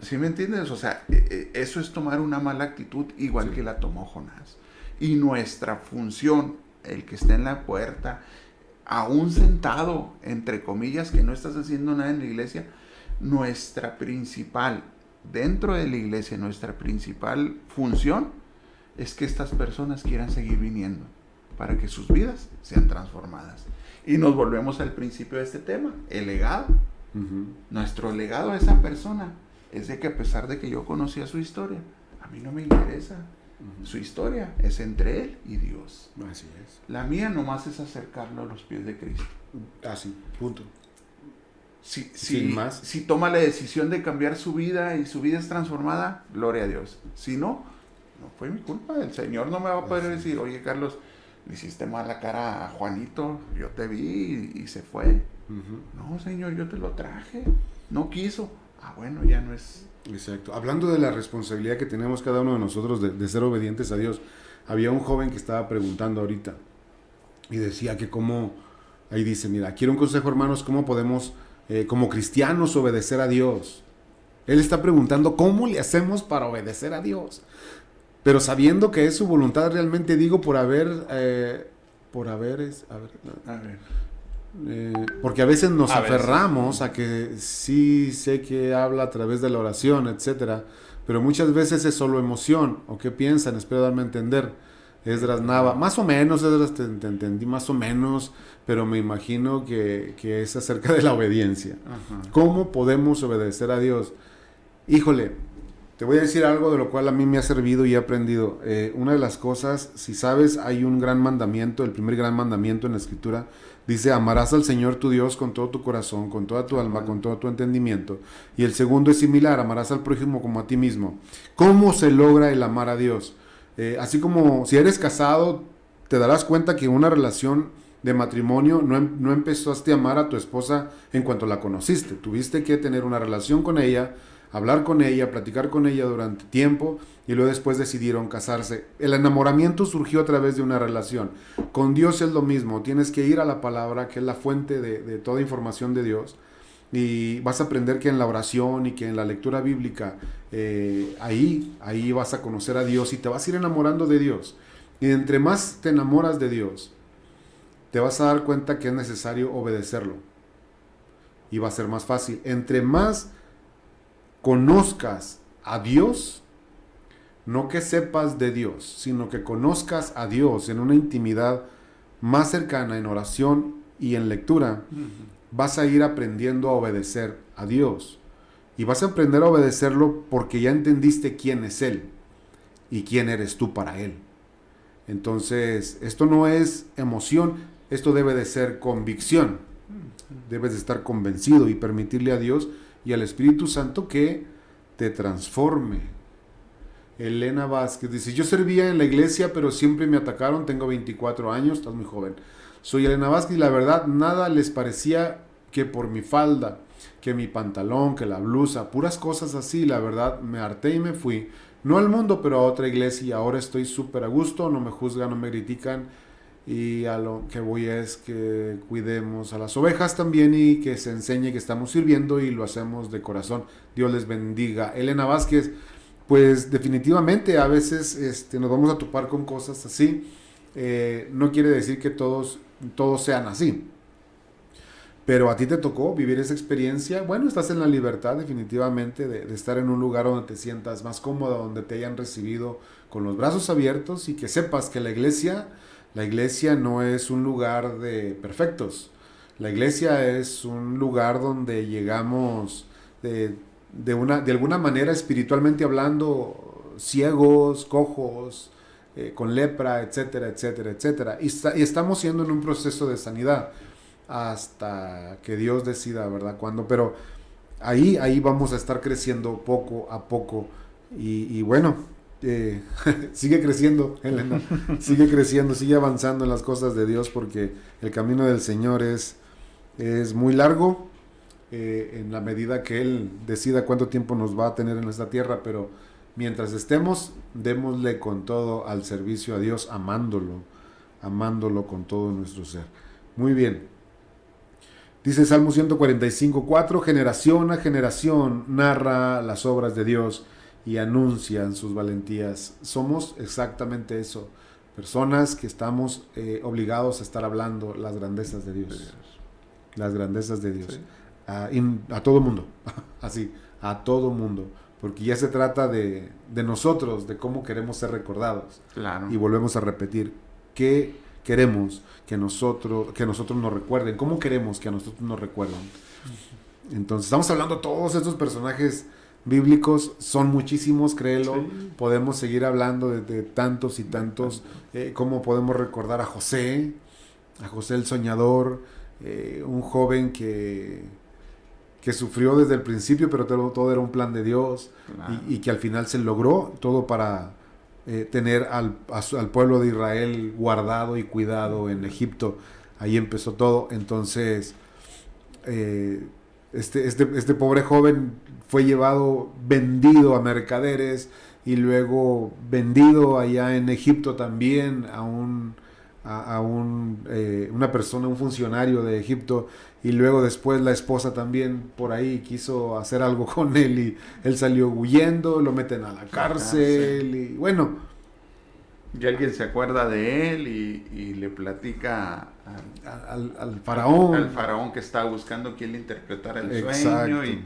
¿Sí me entiendes? O sea, eso es tomar una mala actitud igual que la tomó Jonás. Y nuestra función, el que esté en la puerta, aún sentado, entre comillas, que no estás haciendo nada en la iglesia, nuestra principal, dentro de la iglesia, nuestra principal función es que estas personas quieran seguir viniendo para que sus vidas sean transformadas. Y nos volvemos al principio de este tema, el legado. Nuestro legado a esa persona es de que, a pesar de que yo conocía su historia, a mí no me interesa. Su historia es entre él y Dios. Así es. La mía nomás es acercarlo a los pies de Cristo. Así, punto. Si más. Si toma la decisión de cambiar su vida y su vida es transformada, gloria a Dios. Si no, no fue mi culpa. El Señor no me va a poder decir, oye, Carlos, le hiciste mal la cara a Juanito, yo te vi y se fue. No, Señor, yo te lo traje. No quiso. Ah, bueno, ya no es... Exacto. Hablando de la responsabilidad que tenemos cada uno de nosotros de ser obedientes a Dios, había un joven que estaba preguntando ahorita y decía que cómo, ahí dice, mira, quiero un consejo, hermanos, cómo podemos como cristianos obedecer a Dios. Él está preguntando cómo le hacemos para obedecer a Dios, pero sabiendo que es su voluntad, realmente digo, porque a veces nos aferramos a que sí sé que habla a través de la oración, etcétera, pero muchas veces es solo emoción. ¿O qué piensan? Espero darme a entender. Esdras Nava, más o menos, Esdras, te entendí más o menos, pero me imagino que es acerca de la obediencia. ¿Cómo podemos obedecer a Dios? Híjole, te voy a decir algo de lo cual a mí me ha servido y he aprendido. Una de las cosas, si sabes, hay un gran mandamiento, el primer gran mandamiento en la Escritura, dice, amarás al Señor tu Dios con todo tu corazón, con toda tu alma, con todo tu entendimiento. Y el segundo es similar, amarás al prójimo como a ti mismo. ¿Cómo se logra el amar a Dios? Así como si eres casado, te darás cuenta que una relación de matrimonio no empezaste a amar a tu esposa en cuanto la conociste. Tuviste que tener una relación con ella, hablar con ella, platicar con ella durante tiempo y luego después decidieron casarse. El enamoramiento surgió a través de una relación. Con Dios es lo mismo, tienes que ir a la palabra, que es la fuente de toda información de Dios, y vas a aprender que en la oración y que en la lectura bíblica ahí vas a conocer a Dios y te vas a ir enamorando de Dios. Y entre más te enamoras de Dios, te vas a dar cuenta que es necesario obedecerlo y va a ser más fácil. Entre más conozcas a Dios, no que sepas de Dios, sino que conozcas a Dios en una intimidad más cercana, en oración y en lectura, vas a ir aprendiendo a obedecer a Dios. Y vas a aprender a obedecerlo porque ya entendiste quién es Él y quién eres tú para Él. Entonces, esto no es emoción, esto debe de ser convicción. Debes de estar convencido y permitirle a Dios y al Espíritu Santo que te transforme. Elena Vázquez dice, yo servía en la iglesia, pero siempre me atacaron, tengo 24 años, estás muy joven. Soy Elena Vázquez y la verdad nada les parecía que por mi falda, que mi pantalón, que la blusa, puras cosas así. La verdad me harté y me fui, no al mundo, pero a otra iglesia, y ahora estoy súper a gusto, no me juzgan, no me critican, y a lo que voy es que cuidemos a las ovejas también y que se enseñe que estamos sirviendo y lo hacemos de corazón. Dios les bendiga. Elena Vázquez, pues definitivamente a veces nos vamos a topar con cosas así. No quiere decir que todos sean así, pero a ti te tocó vivir esa experiencia. Bueno, estás en la libertad definitivamente de estar en un lugar donde te sientas más cómoda, donde te hayan recibido con los brazos abiertos, y que sepas que la iglesia no es un lugar de perfectos. La iglesia es un lugar donde llegamos de alguna manera, espiritualmente hablando, ciegos, cojos, con lepra, etcétera, etcétera, etcétera. Y estamos siendo en un proceso de sanidad. hasta que Dios decida, ¿verdad? Cuándo, pero ahí vamos a estar creciendo poco a poco y bueno, sigue creciendo, Elena, sigue creciendo, sigue avanzando en las cosas de Dios porque el camino del Señor es muy largo en la medida que Él decida cuánto tiempo nos va a tener en esta tierra, pero mientras estemos, démosle con todo al servicio a Dios, amándolo con todo nuestro ser. Muy bien. Dice Salmo 145:4, generación a generación narra las obras de Dios y anuncian sus valentías. Somos exactamente eso, personas que estamos obligados a estar hablando las grandezas de Dios. Las grandezas de Dios. Sí. A todo mundo, así, a todo mundo. Porque ya se trata de nosotros, de cómo queremos ser recordados. Claro. Y volvemos a repetir, ¿qué queremos que nosotros nos recuerden? ¿Cómo queremos que a nosotros nos recuerden? Entonces, estamos hablando de todos estos personajes bíblicos, son muchísimos, créelo. Sí. Podemos seguir hablando de tantos y tantos. ¿Cómo podemos recordar a José el soñador? Un joven que sufrió desde el principio, pero todo era un plan de Dios. Claro. Y que al final se logró todo para tener al pueblo de Israel guardado y cuidado en Egipto. Ahí empezó todo. Entonces este pobre joven fue vendido a mercaderes y luego vendido allá en Egipto también a una persona, un funcionario de Egipto, y luego después la esposa también por ahí quiso hacer algo con él y él salió huyendo, lo meten a la cárcel y bueno. Y alguien se acuerda de él y le platica al faraón. Al faraón que estaba buscando quien le interpretara el Exacto. sueño.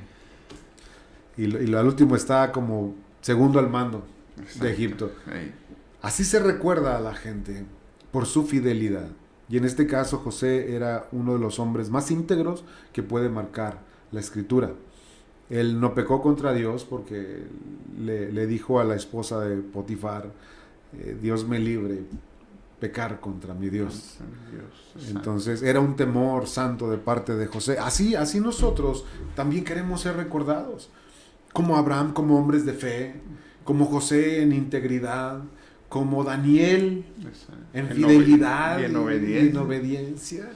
Y al último está como segundo al mando. Exacto. De Egipto. Sí. Así se recuerda a la gente por su fidelidad. Y en este caso José era uno de los hombres más íntegros que puede marcar la escritura. Él no pecó contra Dios porque le dijo a la esposa de Potifar, Dios me libre pecar contra mi Dios. Entonces era un temor santo de parte de José. Así nosotros también queremos ser recordados. Como Abraham, como hombres de fe, como José en integridad, como Daniel en fidelidad y en obediencia.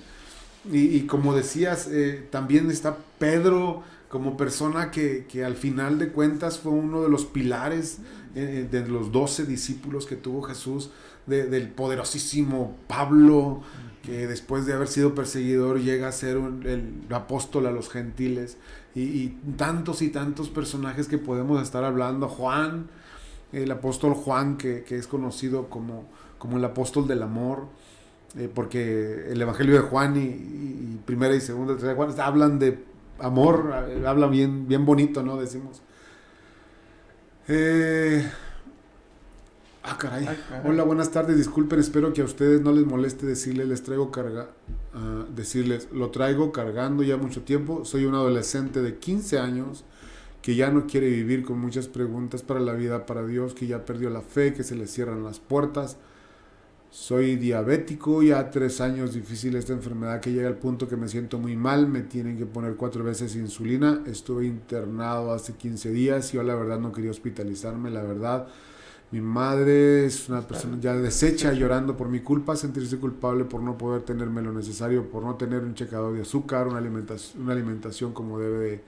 Y como decías, también está Pedro como persona que al final de cuentas fue uno de los pilares de los 12 discípulos que tuvo Jesús, del poderosísimo Pablo, que después de haber sido perseguidor llega a ser el apóstol a los gentiles, y tantos personajes que podemos estar hablando. Juan, el apóstol Juan, que es conocido como el apóstol del amor, porque el evangelio de Juan y primera y segunda y tercera de Juan hablan de amor, hablan bien bonito, ¿no? Decimos. Caray. Hola, buenas tardes, disculpen, espero que a ustedes no les moleste decirles, lo traigo cargando ya mucho tiempo. Soy un adolescente de 15 años que ya no quiere vivir, con muchas preguntas para la vida, para Dios, que ya perdió la fe, que se le cierran las puertas. Soy diabético, ya 3 años difícil esta enfermedad que llega al punto que me siento muy mal, me tienen que poner 4 veces insulina, estuve internado hace 15 días y yo la verdad no quería hospitalizarme, la verdad. Mi madre es una persona ya deshecha, llorando por mi culpa, sentirse culpable por no poder tenerme lo necesario, por no tener un checador de azúcar, una alimentación como debe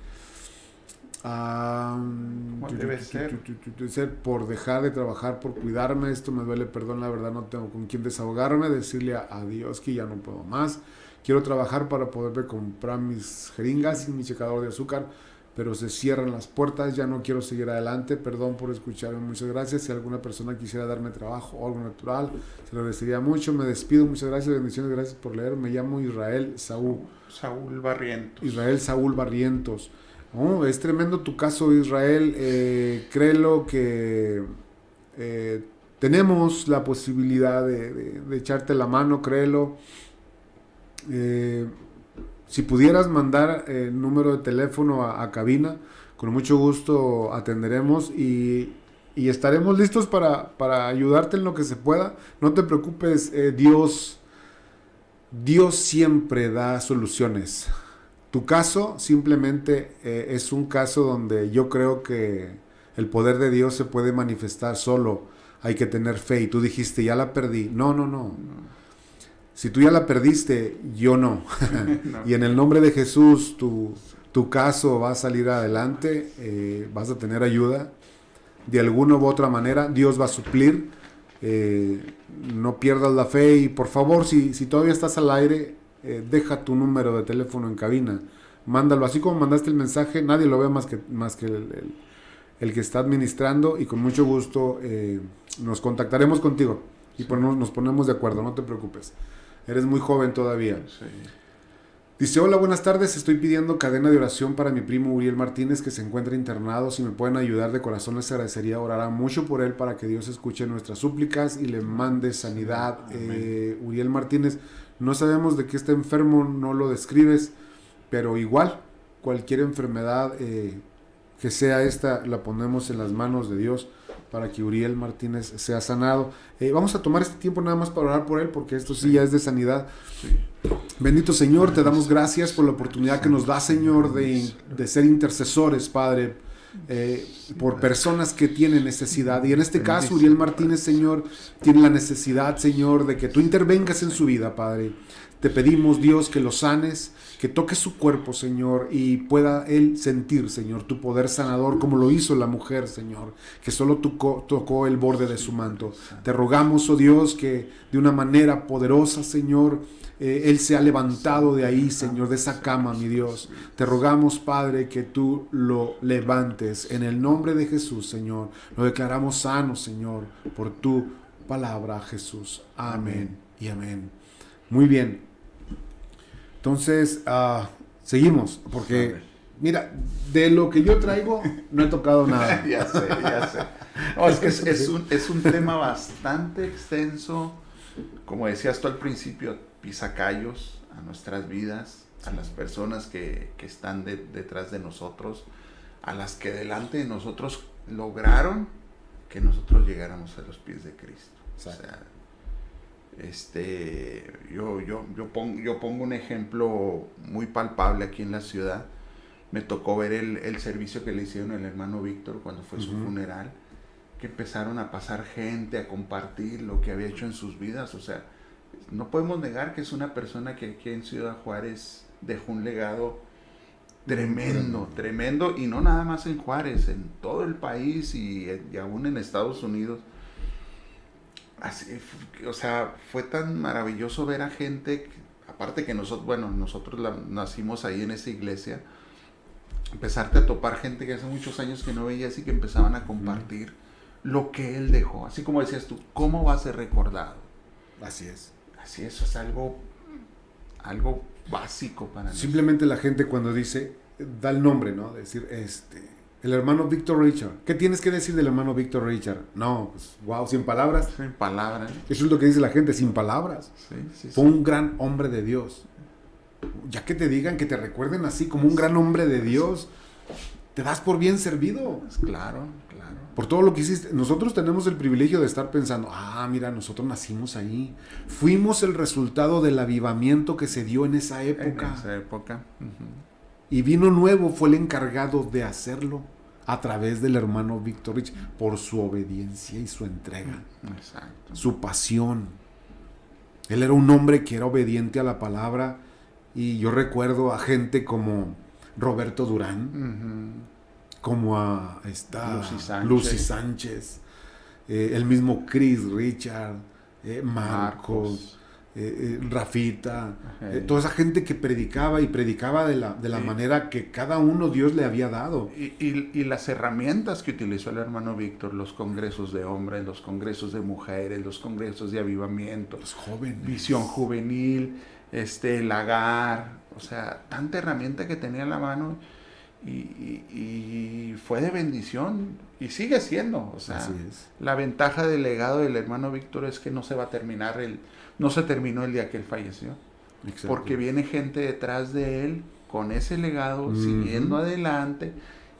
ser, por dejar de trabajar, por cuidarme. Esto me duele, perdón, la verdad no tengo con quién desahogarme, decirle a Dios que ya no puedo más. Quiero trabajar para poderme comprar mis jeringas y mi checador de azúcar, pero se cierran las puertas, ya no quiero seguir adelante. Perdón por escucharme, muchas gracias. Si alguna persona quisiera darme trabajo o algo natural, se lo agradecería mucho. Me despido, muchas gracias, bendiciones, gracias por leer. Me llamo Israel Saúl Barrientos. Oh, es tremendo tu caso, Israel. Créelo que tenemos la posibilidad de echarte la mano, créelo. Si pudieras mandar el número de teléfono a cabina, con mucho gusto atenderemos y estaremos listos para ayudarte en lo que se pueda. No te preocupes, Dios Dios siempre da soluciones. Tu caso simplemente es un caso donde yo creo que el poder de Dios se puede manifestar solo. Hay que tener fe. Y tú dijiste, ya la perdí. No. Si tú ya la perdiste, yo no. Y en el nombre de Jesús, tu caso va a salir adelante. Vas a tener ayuda. De alguna u otra manera, Dios va a suplir. No pierdas la fe. Y por favor, si todavía estás al aire, deja tu número de teléfono en cabina. Mándalo. Así como mandaste el mensaje, nadie lo ve más que el que está administrando. Y con mucho gusto nos contactaremos contigo. Y nos ponemos de acuerdo, no te preocupes. Eres muy joven todavía. Sí. Dice, hola, buenas tardes, estoy pidiendo cadena de oración para mi primo Uriel Martínez, que se encuentra internado. Si me pueden ayudar de corazón, les agradecería. Orará mucho por él para que Dios escuche nuestras súplicas y le mande sanidad. Uriel Martínez, no sabemos de qué está enfermo, no lo describes, pero igual, cualquier enfermedad que sea esta, la ponemos en las manos de Dios para que Uriel Martínez sea sanado. Vamos a tomar este tiempo nada más para orar por él, porque esto sí ya es de sanidad. Sí. Bendito Señor, te damos gracias por la oportunidad que nos da, Señor, de ser intercesores, Padre, por personas que tienen necesidad. Y en este caso, Uriel Martínez, Señor, tiene la necesidad, Señor, de que tú intervengas en su vida, Padre. Te pedimos, Dios, que lo sanes, que toques su cuerpo, Señor, y pueda él sentir, Señor, tu poder sanador, como lo hizo la mujer, Señor, que solo tocó el borde de su manto. Te rogamos, oh Dios, que de una manera poderosa, Señor, él se ha levantado de ahí, Señor, de esa cama, mi Dios. Te rogamos, Padre, que tú lo levantes. En el nombre de Jesús, Señor, lo declaramos sano, Señor, por tu palabra, Jesús. Amén y amén. Muy bien. Entonces, seguimos, porque, mira, de lo que yo traigo, no he tocado nada. Ya sé. No, es que es un tema bastante extenso. Como decías tú al principio, pisa callos a nuestras vidas, a las personas que están detrás de nosotros, a las que delante de nosotros lograron que nosotros llegáramos a los pies de Cristo. Exacto. O sea, yo pongo un ejemplo muy palpable aquí en la ciudad. Me tocó ver el servicio que le hicieron al hermano Víctor cuando fue su funeral, que empezaron a pasar gente a compartir lo que había hecho en sus vidas. O sea, no podemos negar que es una persona que aquí en Ciudad Juárez dejó un legado tremendo, y no nada más en Juárez, en todo el país y aún en Estados Unidos. Así, o sea, fue tan maravilloso ver a gente, aparte que nosotros nacimos ahí en esa iglesia, empezarte a topar gente que hace muchos años que no veías y que empezaban a compartir lo que él dejó. Así como decías tú, ¿cómo va a ser recordado? Así es. Así es, es algo básico para nosotros. Simplemente la gente cuando dice, da el nombre, ¿no? Decir, el hermano Víctor Richard. ¿Qué tienes que decir del hermano Víctor Richard? No, pues, wow, sin palabras. Sin palabras. Eso es lo que dice la gente, sin palabras. Sí. Fue un gran hombre de Dios. Ya que te digan, que te recuerden así como un gran hombre de Dios, te das por bien servido. Claro. Por todo lo que hiciste. Nosotros tenemos el privilegio de estar pensando, mira, nosotros nacimos ahí. Fuimos el resultado del avivamiento que se dio en esa época. Y Vino Nuevo fue el encargado de hacerlo a través del hermano Víctor Rich, por su obediencia y su entrega. Exacto. Su pasión. Él era un hombre que era obediente a la palabra, y yo recuerdo a gente como Roberto Durán, como a Lucy Sánchez, el mismo Chris Richard, Marcos. Rafita, toda esa gente que predicaba de la manera que cada uno Dios le había dado. Y las herramientas que utilizó el hermano Víctor, los congresos de hombres, los congresos de mujeres, los congresos de avivamiento, Los jóvenes. visión juvenil, el agar, o sea, tanta herramienta que tenía en la mano, y fue de bendición y sigue siendo. O sea, Así es. la ventaja del legado del hermano Víctor es que no se va a terminar no se terminó el día que él falleció. Exacto. Porque viene gente detrás de él con ese legado, siguiendo adelante,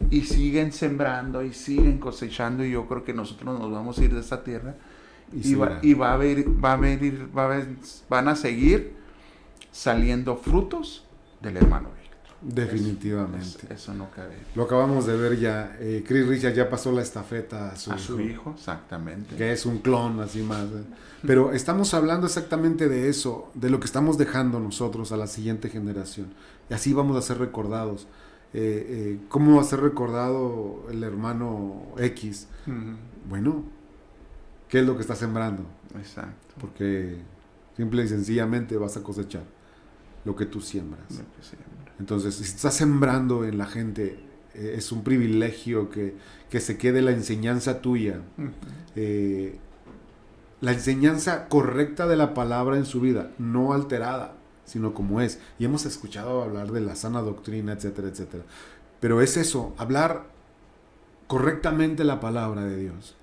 y siguen sembrando y siguen cosechando, y yo creo que nosotros nos vamos a ir de esta tierra van a seguir saliendo frutos del hermano Víctor. Definitivamente. Eso no cabe. Lo acabamos de ver ya. Chris Richard ya pasó la estafeta A su hijo, exactamente. que es un clon así más. Pero estamos hablando exactamente de eso, de lo que estamos dejando nosotros a la siguiente generación. Y así vamos a ser recordados. ¿Cómo va a ser recordado el hermano X? Ujú. Bueno, ¿qué es lo que está sembrando? Exacto. Porque simple y sencillamente vas a cosechar lo que tú siembras. Lo que siembra. Entonces, si estás sembrando en la gente, es un privilegio que se quede la enseñanza tuya, Ujú. la enseñanza correcta de la palabra en su vida, no alterada, sino como es. Y hemos escuchado hablar de la sana doctrina, etcétera, etcétera. Pero es eso, hablar correctamente la palabra de Dios.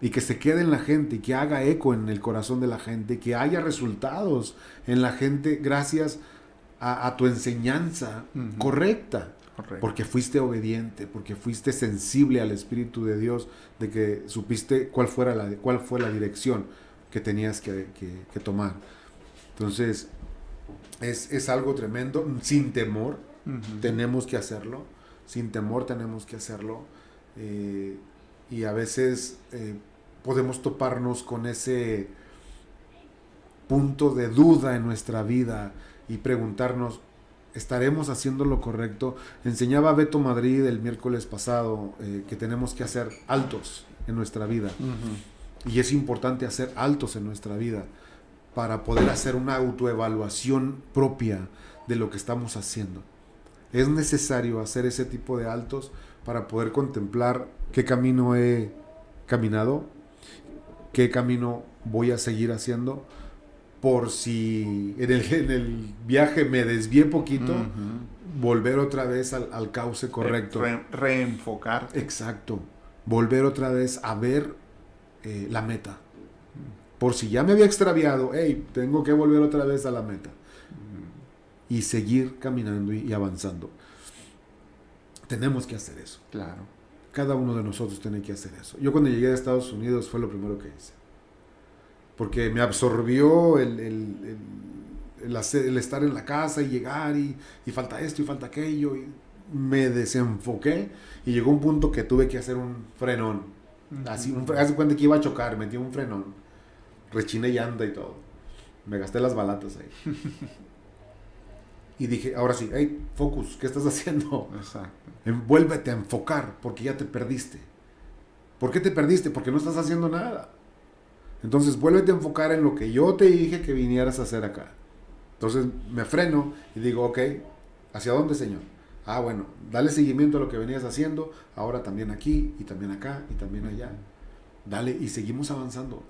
Y que se quede en la gente, y que haga eco en el corazón de la gente, que haya resultados en la gente gracias a tu enseñanza Ujú. correcta. Correcto. Porque fuiste obediente, porque fuiste sensible al Espíritu de Dios, de que supiste cuál fue la dirección que tenías que tomar. Entonces, es algo tremendo, sin temor, Ujú. tenemos que hacerlo, sin temor tenemos que hacerlo, y a veces podemos toparnos con ese punto de duda en nuestra vida y preguntarnos, ¿estaremos haciendo lo correcto? Enseñaba Beto Madrid el miércoles pasado que tenemos que hacer altos en nuestra vida. Ujú. Y es importante hacer altos en nuestra vida para poder hacer una autoevaluación propia de lo que estamos haciendo. Es necesario hacer ese tipo de altos para poder contemplar qué camino he caminado, qué camino voy a seguir haciendo, por si en el viaje me desvié poquito, Ujú. volver otra vez al cauce correcto. Reenfocarte. Exacto. Volver otra vez a ver la meta. Por si ya me había extraviado, hey, tengo que volver otra vez a la meta. Y seguir caminando y avanzando. Tenemos que hacer eso. Claro. Cada uno de nosotros tiene que hacer eso. Yo cuando llegué a Estados Unidos fue lo primero que hice. Porque me absorbió el estar en la casa y llegar y falta esto y falta aquello. Y me desenfoqué y llegó un punto que tuve que hacer un frenón. Así, haz de cuenta que iba a chocar, metí un frenón. Rechiné llanta y todo. Me gasté las balatas ahí. Y dije, ahora sí, hey, focus, ¿qué estás haciendo? Exacto. Vuélvete a enfocar porque ya te perdiste. ¿Por qué te perdiste? Porque no estás haciendo nada. Entonces vuélvete a enfocar en lo que yo te dije que vinieras a hacer acá. Entonces me freno y digo, ok, ¿hacia dónde, Señor? Ah, bueno, dale seguimiento a lo que venías haciendo, ahora también aquí, y también acá, y también allá. Dale, y seguimos avanzando.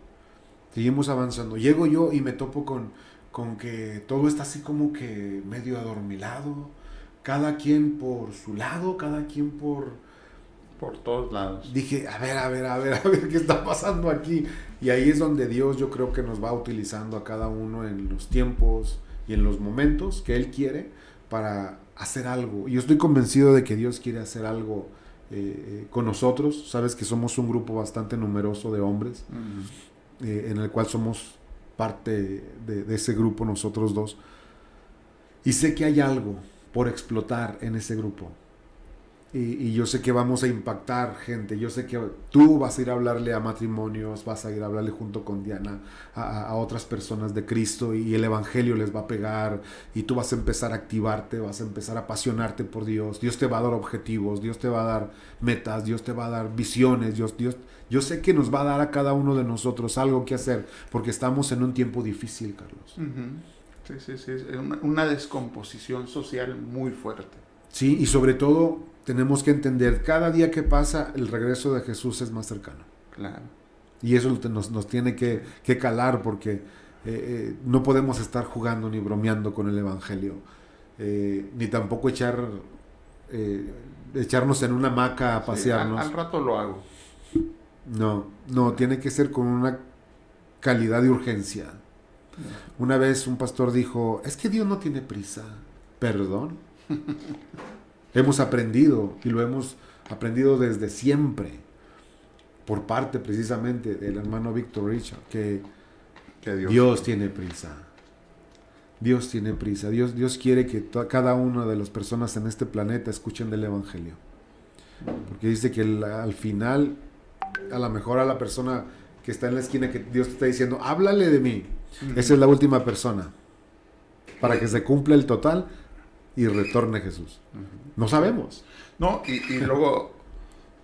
Seguimos avanzando. Llego yo y me topo con que todo está así como que medio adormilado. Cada quien por su lado, cada quien por todos lados. Dije, a ver, ¿qué está pasando aquí? Y ahí es donde Dios yo creo que nos va utilizando a cada uno en los tiempos y en los momentos que Él quiere para hacer algo. Y yo estoy convencido de que Dios quiere hacer algo con nosotros. Sabes que somos un grupo bastante numeroso de hombres, en el cual somos parte de ese grupo nosotros dos. Y sé que hay algo por explotar en ese grupo. Y yo sé que vamos a impactar gente. Yo sé que tú vas a ir a hablarle a matrimonios, vas a ir a hablarle junto con Diana a otras personas de Cristo y el Evangelio les va a pegar y tú vas a empezar a activarte, vas a empezar a apasionarte por Dios. Dios te va a dar objetivos, Dios te va a dar metas, Dios te va a dar visiones. Yo sé que nos va a dar a cada uno de nosotros algo que hacer porque estamos en un tiempo difícil, Carlos. Sí, es una descomposición social muy fuerte. Sí, y sobre todo tenemos que entender, cada día que pasa, el regreso de Jesús es más cercano. Claro. Y eso nos tiene que calar porque no podemos estar jugando ni bromeando con el Evangelio. Ni tampoco echarnos en una hamaca a pasearnos. Sí, al rato lo hago. No, tiene que ser con una calidad de urgencia. Una vez un pastor dijo, es que Dios no tiene prisa. ¿Perdón? Hemos aprendido, y lo hemos aprendido desde siempre, por parte precisamente del hermano Víctor Richard, que Que Dios tiene prisa. Dios tiene prisa. Dios quiere que cada una de las personas en este planeta escuchen del Evangelio. Porque dice que al final, a lo mejor a la persona que está en la esquina, que Dios te está diciendo, háblale de mí. Esa es la última persona. Para que se cumpla el total y retorne Jesús. No sabemos. No, y luego,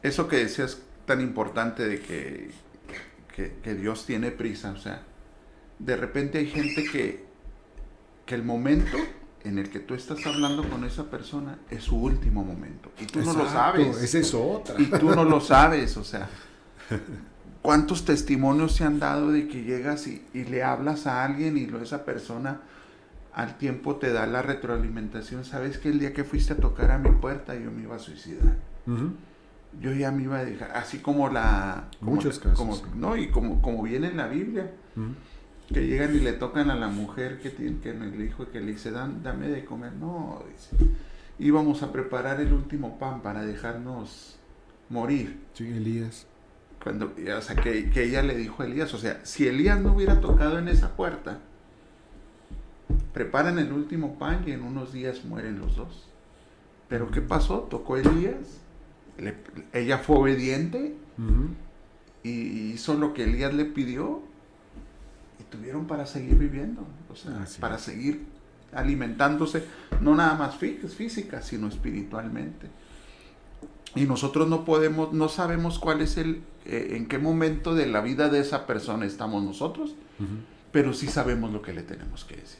eso que decías tan importante de que Dios tiene prisa, o sea, de repente hay gente que el momento en el que tú estás hablando con esa persona es su último momento. Y tú no lo sabes. Esa es otra. Y tú no lo sabes, o sea. ¿Cuántos testimonios se han dado de que llegas y le hablas a alguien y esa persona al tiempo te da la retroalimentación? ¿Sabes que el día que fuiste a tocar a mi puerta yo me iba a suicidar? Uh-huh. Yo ya me iba a dejar, así como Muchos casos. No, y como viene en la Biblia. Uh-huh. Que llegan y le tocan a la mujer que me dijo, que le dice, dame de comer. No, dice, íbamos a preparar el último pan para dejarnos morir. Sí, Elías. O sea, que ella le dijo a Elías, o sea, si Elías no hubiera tocado en esa puerta, preparan el último pan y en unos días mueren los dos. Pero ¿qué pasó? Tocó Elías, ella fue obediente, Uh-huh. y hizo lo que Elías le pidió, y tuvieron para seguir viviendo, o sea, para seguir alimentándose, no nada más física, sino espiritualmente. Y nosotros no sabemos cuál es en qué momento de la vida de esa persona estamos nosotros, Uh-huh. pero sí sabemos lo que le tenemos que decir.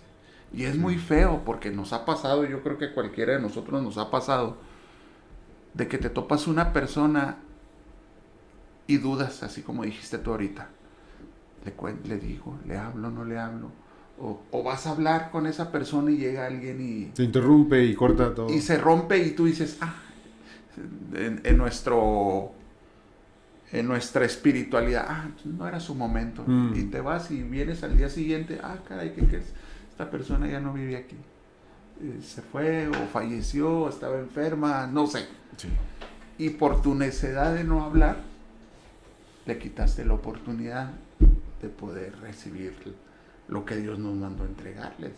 Y es muy feo, porque nos ha pasado, yo creo que a cualquiera de nosotros nos ha pasado, de que te topas una persona y dudas, así como dijiste tú ahorita. Le digo, le hablo, no le hablo. O vas a hablar con esa persona y llega alguien y Se interrumpe y corta todo. y se rompe y tú dices, en nuestra espiritualidad, no era su momento. Y te vas y vienes al día siguiente, caray, ¿qué es? Esta persona ya no vive aquí. Se fue o falleció, o estaba enferma, no sé. Sí. Y por tu necedad de no hablar, le quitaste la oportunidad de poder recibir lo que Dios nos mandó a entregarles.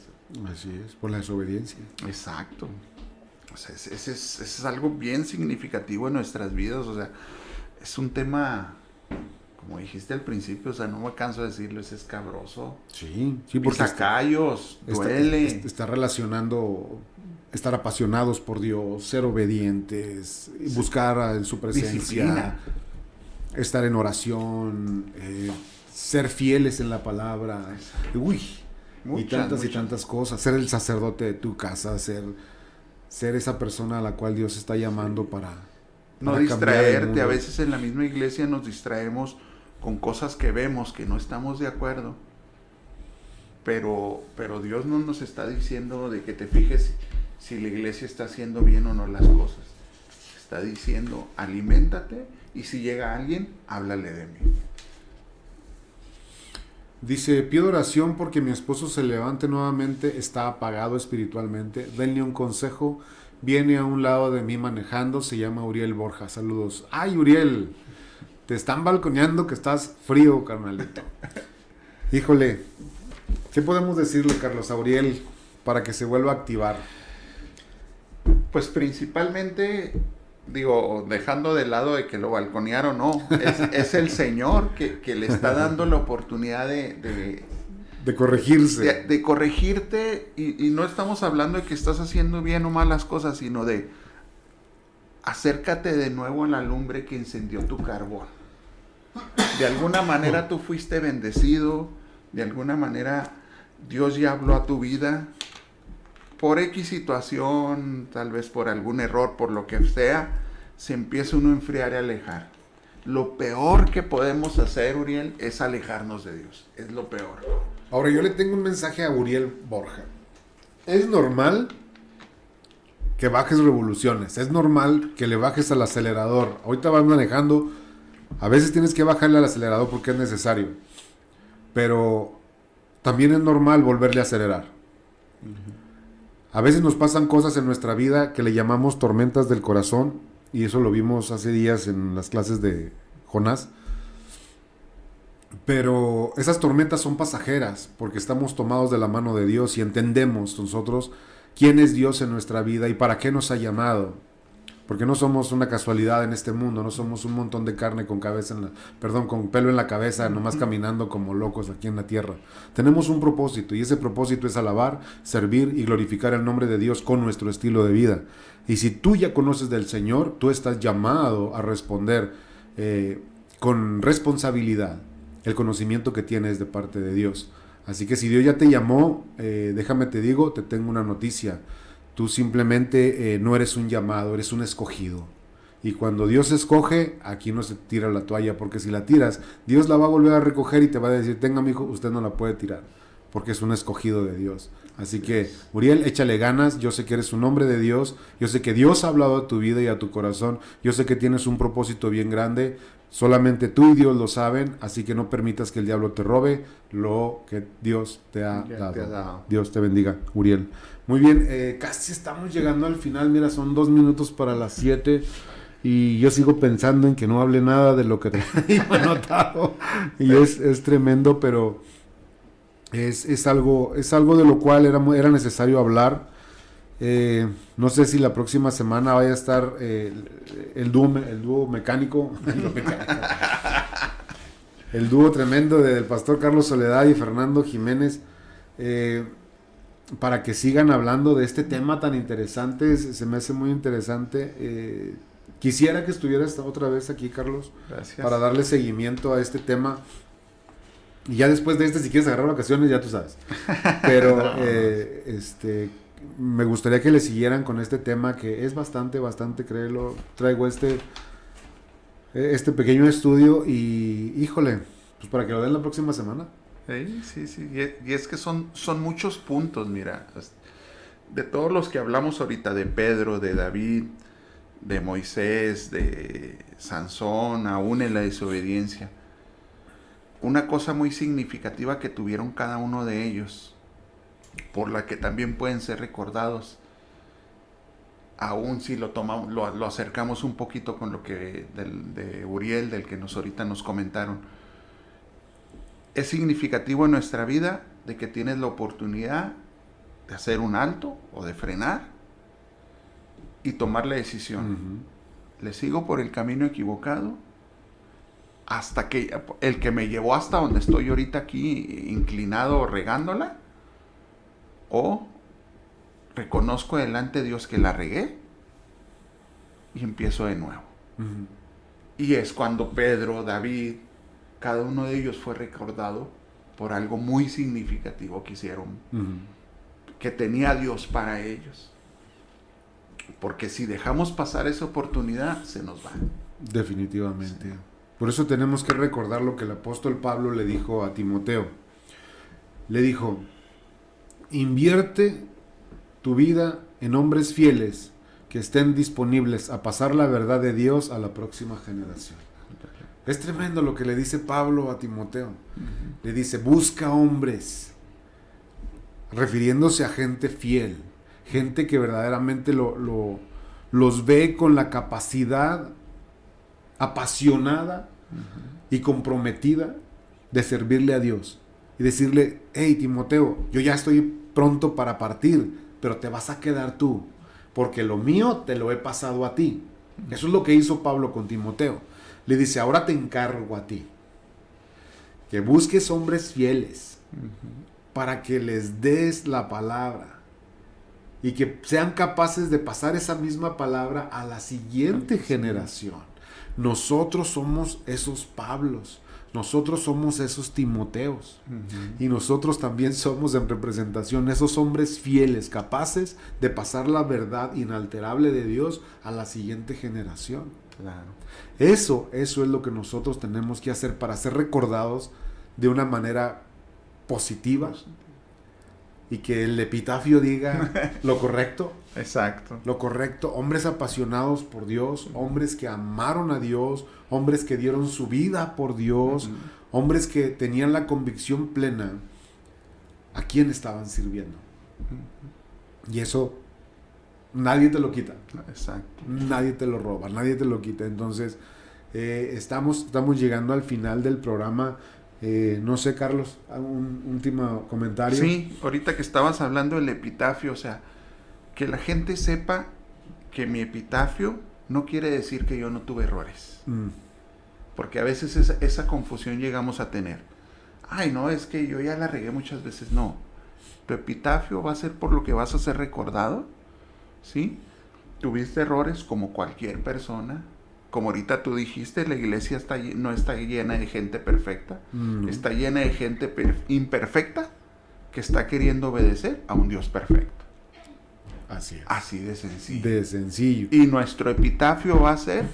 Así es, por la desobediencia. Exacto. O sea, ese es algo bien significativo en nuestras vidas. O sea, es un tema, como dijiste al principio, o sea, no me canso de decirlo, es escabroso. Sí, porque Pisacallos, duele. Está relacionando estar apasionados por Dios, ser obedientes, buscar en su presencia, Disciplina. Estar Oración, ser fieles en la palabra. Uy, Muchas. y tantas cosas. Ser el sacerdote de tu casa, ser esa persona a la cual Dios está llamando para No cambiar el distraerte. mundo. A veces en la misma iglesia nos distraemos con cosas que vemos que no estamos de acuerdo. Pero Dios no nos está diciendo de que te fijes si la iglesia está haciendo bien o no las cosas. Está diciendo, aliméntate, y si llega alguien, háblale de mí. Dice, pido oración porque mi esposo se levante nuevamente, está apagado espiritualmente. Denle un consejo. Viene a un lado de mí manejando, se llama Uriel Borja. Saludos. Ay, Uriel, te están balconeando que estás frío, carnalito. Híjole, ¿qué podemos decirle, Carlos, a Uriel para que se vuelva a activar? Pues principalmente, digo, dejando de lado de que lo balconearon, no, es el Señor que le está dando la oportunidad de corregirse. De corregirte, y no estamos hablando de que estás haciendo bien o malas cosas, sino de acércate de nuevo a la lumbre que encendió tu carbón. De alguna manera tú fuiste bendecido, de alguna manera Dios ya habló a tu vida. Por X situación, tal vez por algún error, por lo que sea, se empieza uno a enfriar y a alejar. Lo peor que podemos hacer, Uriel, es alejarnos de Dios. Es lo peor. Ahora, yo le tengo un mensaje a Uriel Borja. Es normal que bajes revoluciones. Es normal que le bajes al acelerador. Ahorita vas manejando. A veces tienes que bajarle al acelerador porque es necesario. Pero también es normal volverle a acelerar. A veces nos pasan cosas en nuestra vida que le llamamos tormentas del corazón, y eso lo vimos hace días en las clases de Jonás. Pero esas tormentas son pasajeras porque estamos tomados de la mano de Dios y entendemos nosotros quién es Dios en nuestra vida y para qué nos ha llamado. Porque no somos una casualidad en este mundo, no somos un montón de carne con con pelo en la cabeza, nomás caminando como locos aquí en la tierra. Tenemos un propósito y ese propósito es alabar, servir y glorificar el nombre de Dios con nuestro estilo de vida. Y si tú ya conoces del Señor, tú estás llamado a responder con responsabilidad el conocimiento que tienes de parte de Dios. Así que si Dios ya te llamó, déjame te digo, te tengo una noticia. Tú simplemente no eres un llamado, eres un escogido. Y cuando Dios escoge, aquí no se tira la toalla, porque si la tiras, Dios la va a volver a recoger y te va a decir, tenga mi hijo, usted no la puede tirar, porque es un escogido de Dios. Así que, Uriel, échale ganas, yo sé que eres un hombre de Dios, yo sé que Dios ha hablado a tu vida y a tu corazón, yo sé que tienes un propósito bien grande, solamente tú y Dios lo saben, así que no permitas que el diablo te robe lo que Dios te ha dado. Dios te bendiga, Uriel. Muy bien, casi estamos llegando al final, mira, son 2 minutos para las 7 y yo sigo pensando en que no hable nada de lo que traigo anotado y es tremendo, pero es algo de lo cual era necesario hablar. No sé si la próxima semana vaya a estar el dúo mecánico, el dúo tremendo del pastor Carlos Soledad y Fernando Jiménez, para que sigan hablando de este tema tan interesante. Se me hace muy interesante. Quisiera que estuvieras otra vez aquí, Carlos. Gracias. Para darle seguimiento a este tema. Y ya después de si quieres agarrar vacaciones, ya tú sabes. Pero me gustaría que le siguieran con este tema que es bastante, créelo. Traigo este pequeño estudio y, híjole, pues para que lo den la próxima semana. Sí. Y es que son muchos puntos, mira. De todos los que hablamos ahorita, de Pedro, de David, de Moisés, de Sansón, aún en la desobediencia. Una cosa muy significativa que tuvieron cada uno de ellos, por la que también pueden ser recordados, aún si lo acercamos un poquito con lo que de Uriel, del que ahorita nos comentaron. Es significativo en nuestra vida de que tienes la oportunidad de hacer un alto o de frenar y tomar la decisión. Uh-huh. ¿Le sigo por el camino equivocado? Hasta que el que me llevó hasta donde estoy ahorita aquí, inclinado, regándola, o reconozco delante de Dios que la regué y empiezo de nuevo. Uh-huh. Y es cuando Pedro, David, cada uno de ellos fue recordado por algo muy significativo que hicieron, uh-huh, que tenía Dios para ellos. Porque si dejamos pasar esa oportunidad, se nos va. Definitivamente. Sí. Por eso tenemos que recordar lo que el apóstol Pablo le dijo a Timoteo. Le dijo, invierte tu vida en hombres fieles que estén disponibles a pasar la verdad de Dios a la próxima generación. Es tremendo lo que le dice Pablo a Timoteo. Uh-huh. Le dice, busca hombres, refiriéndose a gente fiel, gente que verdaderamente los ve con la capacidad apasionada, uh-huh, y comprometida de servirle a Dios. Y decirle, hey Timoteo, yo ya estoy pronto para partir, pero te vas a quedar tú, porque lo mío te lo he pasado a ti. Uh-huh. Eso es lo que hizo Pablo con Timoteo. Le dice, ahora te encargo a ti, que busques hombres fieles, uh-huh, para que les des la palabra y que sean capaces de pasar esa misma palabra a la siguiente generación. Nosotros somos esos Pablos, nosotros somos esos Timoteos, uh-huh, y nosotros también somos en representación esos hombres fieles, capaces de pasar la verdad inalterable de Dios a la siguiente generación. Claro. Eso es lo que nosotros tenemos que hacer para ser recordados de una manera positiva y que el epitafio diga lo correcto. Exacto. Lo correcto. Hombres apasionados por Dios, hombres que amaron a Dios, hombres que dieron su vida por Dios, uh-huh, hombres que tenían la convicción plena a quién estaban sirviendo. Uh-huh. Y eso nadie te lo quita. Exacto. Nadie te lo roba, nadie te lo quita. Entonces, estamos llegando al final del programa. No sé, Carlos, un último comentario. Sí, ahorita que estabas hablando del epitafio, o sea, que la gente sepa que mi epitafio no quiere decir que yo no tuve errores. Porque a veces esa confusión llegamos a tener. Ay, no, es que yo ya la regué muchas veces. No. Tu epitafio va a ser por lo que vas a ser recordado. ¿Sí? Tuviste errores como cualquier persona. Como ahorita tú dijiste, la iglesia no está llena de gente perfecta. Está llena de gente imperfecta que está queriendo obedecer a un Dios perfecto. Así es. Así de sencillo. De sencillo. Y nuestro epitafio va a ser: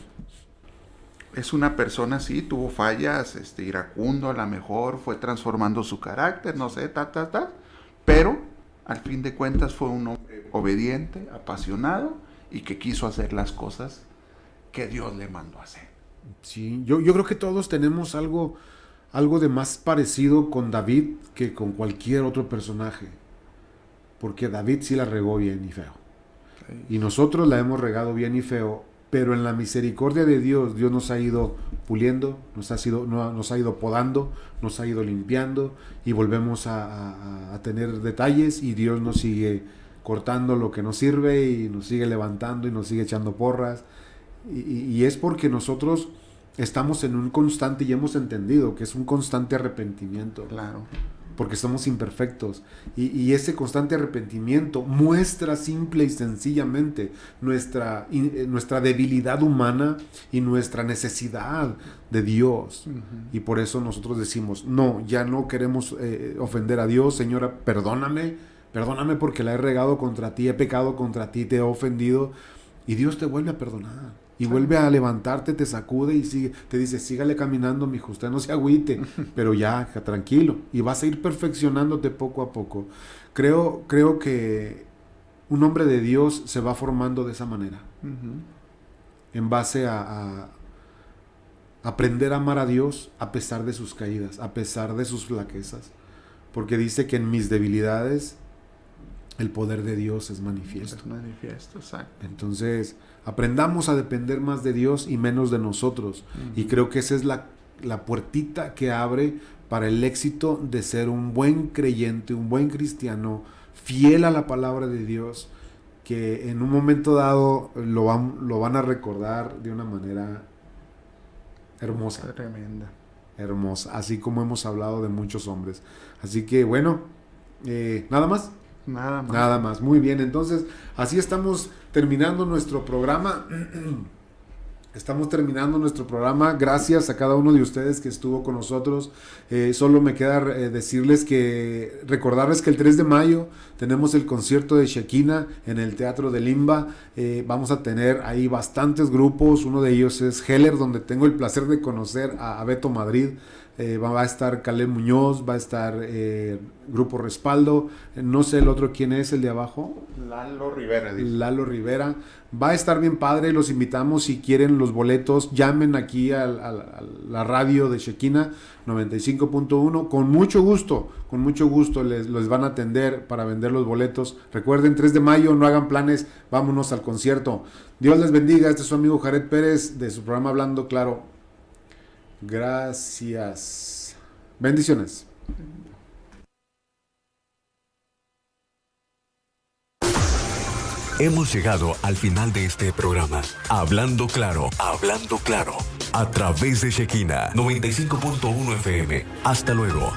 es una persona, sí, tuvo fallas, iracundo, a lo mejor fue transformando su carácter, no sé, pero al fin de cuentas fue un hombre obediente, apasionado y que quiso hacer las cosas que Dios le mandó a hacer. Sí, yo creo que todos tenemos algo de más parecido con David que con cualquier otro personaje. Porque David sí la regó bien y feo. Sí. Y nosotros la hemos regado bien y feo, pero en la misericordia de Dios, Dios nos ha ido puliendo, nos ha ido podando, nos ha ido limpiando y volvemos a tener detalles y Dios nos sigue cortando lo que nos sirve y nos sigue levantando y nos sigue echando porras. Y es porque nosotros estamos en un constante, y hemos entendido que es un constante arrepentimiento. Claro. Porque somos imperfectos. Y ese constante arrepentimiento muestra simple y sencillamente nuestra debilidad humana y nuestra necesidad de Dios. Uh-huh. Y por eso nosotros decimos, no, ya no queremos ofender a Dios. Señora, perdóname porque la he regado contra ti, he pecado contra ti, te he ofendido. Y Dios te vuelve a perdonar. Y vuelve a levantarte, te sacude y te dice, sígale caminando, mijo, usted no se agüite, pero ya, tranquilo. Y vas a ir perfeccionándote poco a poco. Creo que un hombre de Dios se va formando de esa manera. Uh-huh. En base a aprender a amar a Dios a pesar de sus caídas, a pesar de sus flaquezas. Porque dice que en mis debilidades el poder de Dios es manifiesto. Es manifiesto, exacto. Entonces, aprendamos a depender más de Dios y menos de nosotros. Uh-huh. Y creo que esa es la puertita que abre para el éxito de ser un buen creyente, un buen cristiano, fiel a la palabra de Dios, que en un momento dado lo van a recordar de una manera hermosa. Tremenda. Hermosa, así como hemos hablado de muchos hombres. Así que, bueno, ¿nada más? Nada más. Muy bien, entonces así estamos terminando nuestro programa. Gracias a cada uno de ustedes que estuvo con nosotros. Solo me queda recordarles que el 3 de mayo tenemos el concierto de Shekinah en el Teatro de Limba. Vamos a tener ahí bastantes grupos. Uno de ellos es Heller, donde tengo el placer de conocer a Beto Madrid. Va a estar Caleb Muñoz, va a estar Grupo Respaldo, no sé el otro quién es, el de abajo. Lalo Rivera. Dice. Lalo Rivera. Va a estar bien padre, los invitamos, si quieren los boletos, llamen aquí a la radio de Shekinah 95.1, con mucho gusto les van a atender para vender los boletos. Recuerden, 3 de mayo, no hagan planes, vámonos al concierto. Dios les bendiga, este es su amigo Jared Pérez de su programa Hablando Claro. Gracias. Bendiciones. Hemos llegado al final de este programa. Hablando Claro, a través de Shekinah 95.1 FM. Hasta luego.